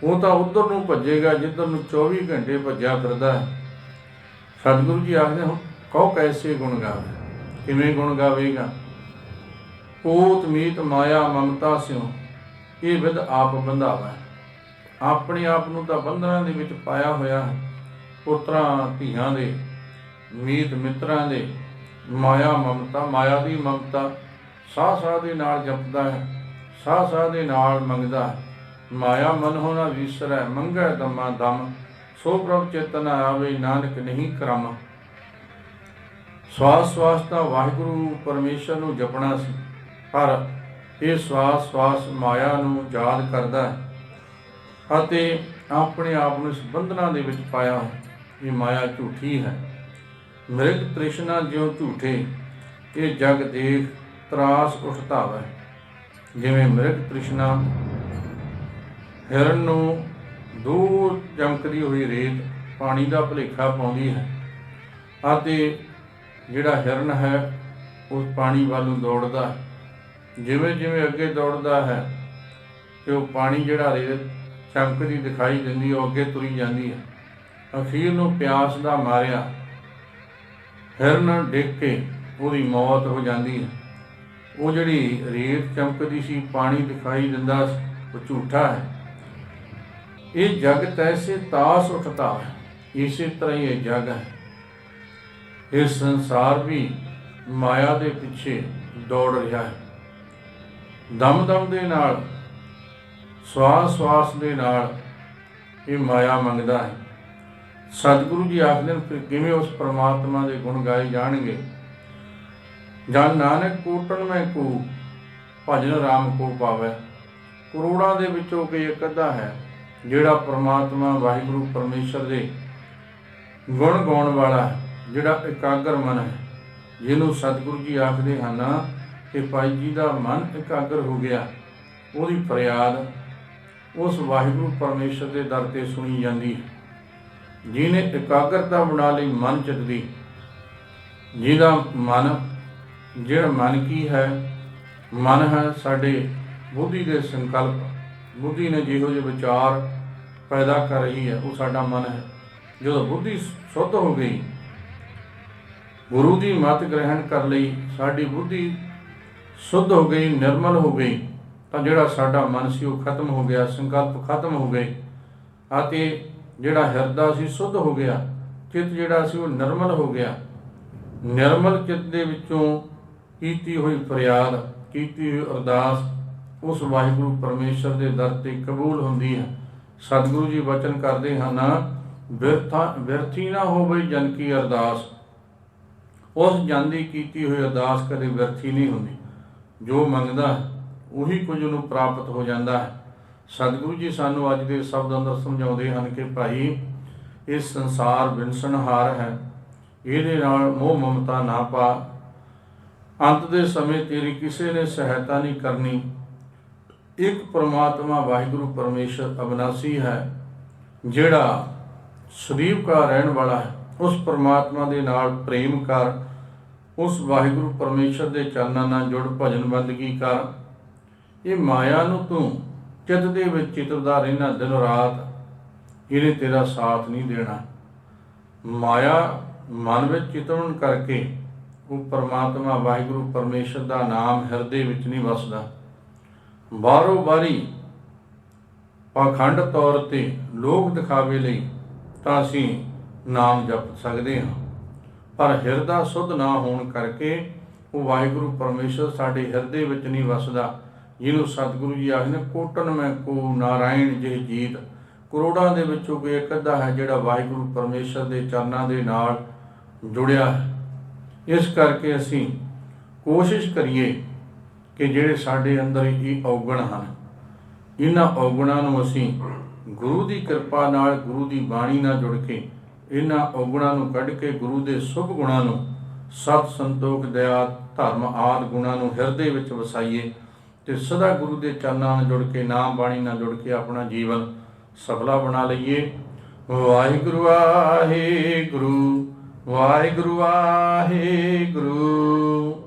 ਉਹ ਤਾਂ ਉੱਧਰ ਨੂੰ ਭੱਜੇਗਾ ਜਿੱਧਰ ਨੂੰ 24 ਘੰਟੇ ਭੱਜਿਆ ਫਿਰਦਾ ਹੈ। ਸਤਿਗੁਰੂ ਜੀ ਆਖਦੇ ਹੁਣ ਕਹੋ ਕੈਸੇ ਗੁਣ ਗਾਵੇ, ਕਿਵੇਂ ਗੁਣ ਗਾਵੇਗਾ? ਪੂਤ ਮੀਤ ਮਾਇਆ ਮਮਤਾ ਸਿਉ ਇਹ ਵਿਦ ਆਪ ਬੰਧਾਵਾ। ਆਪਣੇ ਆਪ ਨੂੰ ਤਾਂ ਬੰਧਨਾਂ ਦੇ ਵਿੱਚ ਪਾਇਆ ਹੋਇਆ ਹੈ, ਪੁੱਤਰਾਂ ਧੀਆਂ ਦੇ, ਮੀਤ ਮਿੱਤਰਾਂ ਦੇ, ਮਾਇਆ ਮਮਤਾ, ਮਾਇਆ ਦੀ ਮਮਤਾ ਸਾਹ ਸਾਹ ਦੇ ਨਾਲ ਜਪਦਾ ਹੈ, ਸਾਹ ਸਾਹ ਦੇ ਨਾਲ ਮੰਗਦਾ ਹੈ। ਮਾਇਆ ਮਨ ਹੋਣਾ ਵਿਸਰੈ ਮੰਗੈ ਦਮਾ ਦਮ, ਸੋ ਪ੍ਰਭ ਚੇਤਨ ਆਵੇ ਨਾਨਕ ਨਹੀਂ ਕਰਮ। ਸਵਾਸ ਸਵਾਸ ਤਾਂ ਵਾਹਿਗੁਰੂ ਪਰਮੇਸ਼ਰ ਨੂੰ ਜਪਣਾ ਸੀ, ਪਰ ਇਹ ਸਵਾਸ ਸਵਾਸ ਮਾਇਆ ਨੂੰ ਯਾਦ ਕਰਦਾ ਹੈ ਅਤੇ ਆਪਣੇ ਆਪ ਨੂੰ ਇਸ ਬੰਧਨਾਂ ਦੇ ਵਿੱਚ ਪਾਇਆ। ਇਹ ਮਾਇਆ ਝੂਠੀ ਹੈ, ਮ੍ਰਿਗ ਤ੍ਰਿਸ਼ਨਾ ਜਿਉ ਝੂਠੇ, ਇਹ ਜਗ ਦੇਖ ਤਰਾਸ ਉਠ ਧਾਵੈ। ਜਿਵੇਂ ਮ੍ਰਿਗ ਤ੍ਰਿਸ਼ਨਾ ਹਿਰਨ ਨੂੰ ਦੂਰ ਚਮਕਦੀ ਹੋਈ ਰੇਤ ਪਾਣੀ ਦਾ ਭੁਲੇਖਾ ਪਾਉਂਦੀ ਹੈ ਅਤੇ ਜਿਹੜਾ ਹਿਰਨ ਹੈ ਉਸ ਪਾਣੀ ਵੱਲ ਨੂੰ ਦੌੜਦਾ। ਜਿਵੇਂ ਜਿਵੇਂ ਅੱਗੇ ਦੌੜਦਾ ਹੈ ਤੇ ਉਹ ਪਾਣੀ ਜਿਹੜਾ ਰੇਤ ਚਮਕਦੀ ਦਿਖਾਈ ਦਿੰਦੀ ਉਹ ਅੱਗੇ ਤੁਰੀ ਜਾਂਦੀ ਹੈ। ਅਖੀਰ ਨੂੰ ਪਿਆਸ ਦਾ ਮਾਰਿਆ ਹਿਰਨ ਡਿੱਗ ਕੇ ਉਹਦੀ ਮੌਤ ਹੋ ਜਾਂਦੀ ਹੈ। ਉਹ ਜਿਹੜੀ ਰੇਤ ਚਮਕਦੀ ਸੀ, ਪਾਣੀ ਦਿਖਾਈ ਦਿੰਦਾ, ਉਹ ਝੂਠਾ ਹੈ। ਇਹ ਜਗ ਤੈਸੇ ਤਾਸ ਉਠਤਾ ਹੈ। ਇਸੇ ਤਰ੍ਹਾਂ ਹੀ ਇਹ ਜਗ ਹੈ। ਇਹ ਸੰਸਾਰ ਵੀ ਮਾਇਆ ਦੇ ਪਿੱਛੇ ਦੌੜ ਰਿਹਾ ਹੈ। ਦਮ ਦਮ ਦੇ ਨਾਲ, ਸਵਾਸ ਸਵਾਸ ਦੇ ਨਾਲ ਇਹ ਮਾਇਆ ਮੰਗਦਾ ਹੈ। ਸਤਿਗੁਰੂ ਜੀ ਆਖਦੇ ਨੇ ਫਿਰ ਕਿਵੇਂ ਉਸ ਪਰਮਾਤਮਾ ਦੇ ਗੁਣ ਗਾਏ ਜਾਣਗੇ? ਜਨ ਨਾਨਕ ਕੋਟਨ ਮੈਂ ਕੂ ਭਜਨ ਰਾਮ ਕੋ ਪਾਵੈ। ਕਰੋੜਾਂ ਦੇ ਵਿੱਚੋਂ ਕੋਈ ਇੱਕ ਅੱਧਾ ਹੈ ਜਿਹੜਾ ਪਰਮਾਤਮਾ ਵਾਹਿਗੁਰੂ ਪਰਮੇਸ਼ਰ ਦੇ ਗੁਣ ਗਾਉਣ ਵਾਲਾ, ਜਿਹੜਾ ਇਕਾਗਰ ਮਨ ਹੈ, ਜਿਹਨੂੰ ਸਤਿਗੁਰੂ ਜੀ ਆਖਦੇ ਹਨ ਕਿ ਭਾਈ ਜੀ ਦਾ ਮਨ ਇਕਾਗਰ ਹੋ ਗਿਆ। ਉਹਦੀ ਫਰਿਆਦ ਉਸ ਵਾਹਿਗੁਰੂ ਪਰਮੇਸ਼ਰ ਦੇ ਦਰ 'ਤੇ ਸੁਣੀ ਜਾਂਦੀ ਹੈ। ਜਿਹਨੇ ਇਕਾਗਰਤਾ ਬਣਾ ਲਈ ਮਨ ਚਿੱਤ ਦੀ, ਜਿਹਦਾ ਮਨ, ਜਿਹੜਾ ਮਨ ਕੀ ਹੈ? ਮਨ ਹੈ ਸਾਡੇ ਬੁੱਧੀ ਦੇ ਸੰਕਲਪ, ਬੁੱਧੀ ਨੇ ਜਿਹੋ ਜਿਹੇ ਵਿਚਾਰ ਪੈਦਾ ਕਰ ਰਹੀ ਹੈ ਉਹ ਸਾਡਾ ਮਨ ਹੈ। ਜਦੋਂ ਬੁੱਧੀ ਸ਼ੁੱਧ ਹੋ ਗਈ, ਗੁਰੂ ਦੀ ਮੱਤ ਗ੍ਰਹਿਣ ਕਰ ਲਈ, ਸਾਡੀ ਬੁੱਧੀ ਸ਼ੁੱਧ ਹੋ ਗਈ, ਨਿਰਮਲ ਹੋ ਗਈ, ਤਾਂ ਜਿਹੜਾ ਸਾਡਾ ਮਨ ਸੀ ਉਹ ਖਤਮ ਹੋ ਗਿਆ, ਸੰਕਲਪ ਖਤਮ ਹੋ ਗਏ ਅਤੇ ਜਿਹੜਾ ਹਿਰਦਾ ਸੀ ਸ਼ੁੱਧ ਹੋ ਗਿਆ, ਚਿੱਤ ਜਿਹੜਾ ਸੀ ਉਹ ਨਿਰਮਲ ਹੋ ਗਿਆ। ਨਿਰਮਲ ਚਿੱਤ ਦੇ ਵਿੱਚੋਂ ਕੀਤੀ ਹੋਈ ਫਰਿਆਦ, ਕੀਤੀ ਹੋਈ ਅਰਦਾਸ ਉਸ ਵਾਹਿਗੁਰੂ ਪਰਮੇਸ਼ਰ ਦੇ ਦਰ 'ਤੇ ਕਬੂਲ ਹੁੰਦੀ ਹੈ। ਸਤਿਗੁਰੂ ਜੀ ਵਚਨ ਕਰਦੇ ਹਨ, ਬਿਰਥੀ ਨਾ ਹੋਵੇ ਜਨ ਕੀ ਅਰਦਾਸ। ਉਸ ਜਨ ਦੀ ਕੀਤੀ ਹੋਈ ਅਰਦਾਸ ਕਦੇ ਵਿਅਰਥੀ ਨਹੀਂ ਹੁੰਦੀ। ਜੋ ਮੰਗਦਾ ਉਹੀ ਕੁਝ ਉਹਨੂੰ ਪ੍ਰਾਪਤ ਹੋ ਜਾਂਦਾ ਹੈ। ਸਤਿਗੁਰੂ ਜੀ ਸਾਨੂੰ ਅੱਜ ਦੇ ਸ਼ਬਦ ਅੰਦਰ ਸਮਝਾਉਂਦੇ ਹਨ ਕਿ ਭਾਈ ਇਹ ਸੰਸਾਰ ਵਿਨਸਣਹਾਰ ਹੈ, ਇਹਦੇ ਨਾਲ ਮੋਹ ਮਮਤਾ ਨਾ ਪਾ। ਅੰਤ ਦੇ ਸਮੇਂ ਤੇਰੀ ਕਿਸੇ ਨੇ ਸਹਾਇਤਾ ਨਹੀਂ ਕਰਨੀ। ਇੱਕ ਪਰਮਾਤਮਾ ਵਾਹਿਗੁਰੂ ਪਰਮੇਸ਼ਰ ਅਬਨਾਸੀ ਹੈ, ਜਿਹੜਾ ਸਦੀਵ ਕਾ ਰਹਿਣ ਵਾਲਾ ਹੈ। ਉਸ ਪਰਮਾਤਮਾ ਦੇ ਨਾਲ ਪ੍ਰੇਮ ਕਰ, ਉਸ ਵਾਹਿਗੁਰੂ ਪਰਮੇਸ਼ਰ ਦੇ ਚਰਨਾਂ ਨਾਲ ਜੁੜ, ਭਜਨ ਬੰਦਗੀ ਕਰ। ਇਹ ਮਾਇਆ ਨੂੰ ਤੂੰ ਚਿੱਤ ਦੇ ਵਿੱਚ ਚਿਤਰਦਾ ਰਹਿਣਾ ਦਿਨ ਰਾਤ, ਇਹਨੇ ਤੇਰਾ ਸਾਥ ਨਹੀਂ ਦੇਣਾ। ਮਾਇਆ ਮਨ ਵਿੱਚ ਚਿਤਵਨ ਕਰਕੇ ਉਹ ਪਰਮਾਤਮਾ ਵਾਹਿਗੁਰੂ ਪਰਮੇਸ਼ਰ ਦਾ ਨਾਮ ਹਿਰਦੇ ਵਿੱਚ ਨਹੀਂ ਵਸਦਾ। ਬਾਰੋ ਬਾਰੀ ਪਾਖੰਡ ਤੌਰ 'ਤੇ ਲੋਕ ਦਿਖਾਵੇ ਲਈ ਤਾਂ ਅਸੀਂ ਨਾਮ ਜਪ ਸਕਦੇ ਹਾਂ, ਪਰ ਹਿਰਦਾ ਸ਼ੁੱਧ ਨਾ ਹੋਣ ਕਰਕੇ ਉਹ ਵਾਹਿਗੁਰੂ ਪਰਮੇਸ਼ਰ ਸਾਡੇ ਹਿਰਦੇ ਵਿੱਚ ਨਹੀਂ ਵਸਦਾ। ਜਿਹਨੂੰ ਸਤਿਗੁਰੂ ਜੀ ਆਖਦੇ ਕੋਟਨ ਮੈਂ ਕੋ ਨਾਰਾਇਣ ਜੇ ਜੀਤ। ਕਰੋੜਾਂ ਦੇ ਵਿੱਚੋਂ ਕੋਈ ਇੱਕ ਅੱਧਾ ਹੈ ਜਿਹੜਾ ਵਾਹਿਗੁਰੂ ਪਰਮੇਸ਼ਰ ਦੇ ਚਰਨਾਂ ਦੇ ਨਾਲ ਜੁੜਿਆ ਹੈ। ਇਸ ਕਰਕੇ ਅਸੀਂ ਕੋਸ਼ਿਸ਼ ਕਰੀਏ ਕਿ ਜਿਹੜੇ ਸਾਡੇ ਅੰਦਰ ਇਹ ਔਗਣ ਹਨ, ਇਹਨਾਂ ਔਗਣਾਂ ਨੂੰ ਅਸੀਂ ਗੁਰੂ ਦੀ ਕਿਰਪਾ ਨਾਲ, ਗੁਰੂ ਦੀ ਬਾਣੀ ਨਾਲ ਜੁੜ ਕੇ ਇਹਨਾਂ ਔਗਣਾਂ ਨੂੰ ਕੱਢ ਕੇ ਗੁਰੂ ਦੇ ਸ਼ੁਭ ਗੁਣਾਂ ਨੂੰ, ਸਤ ਸੰਤੋਖ ਦਇਆ ਧਰਮ ਆਦਿ ਗੁਣਾਂ ਨੂੰ ਹਿਰਦੇ ਵਿੱਚ ਵਸਾਈਏ ਤੇ ਸਦਾ ਗੁਰੂ ਦੇ ਚਰਨਾਂ ਨਾਲ ਜੁੜ ਕੇ, ਨਾਮ ਬਾਣੀ ਨਾਲ ਜੁੜ ਕੇ ਆਪਣਾ ਜੀਵਨ ਸਫਲਾ ਬਣਾ ਲਈਏ। ਵਾਹਿਗੁਰੂ ਵਾਹਿਗੁਰੂ ਵਾਹਿਗੁਰੂ ਵਾਹਿਗੁਰੂ।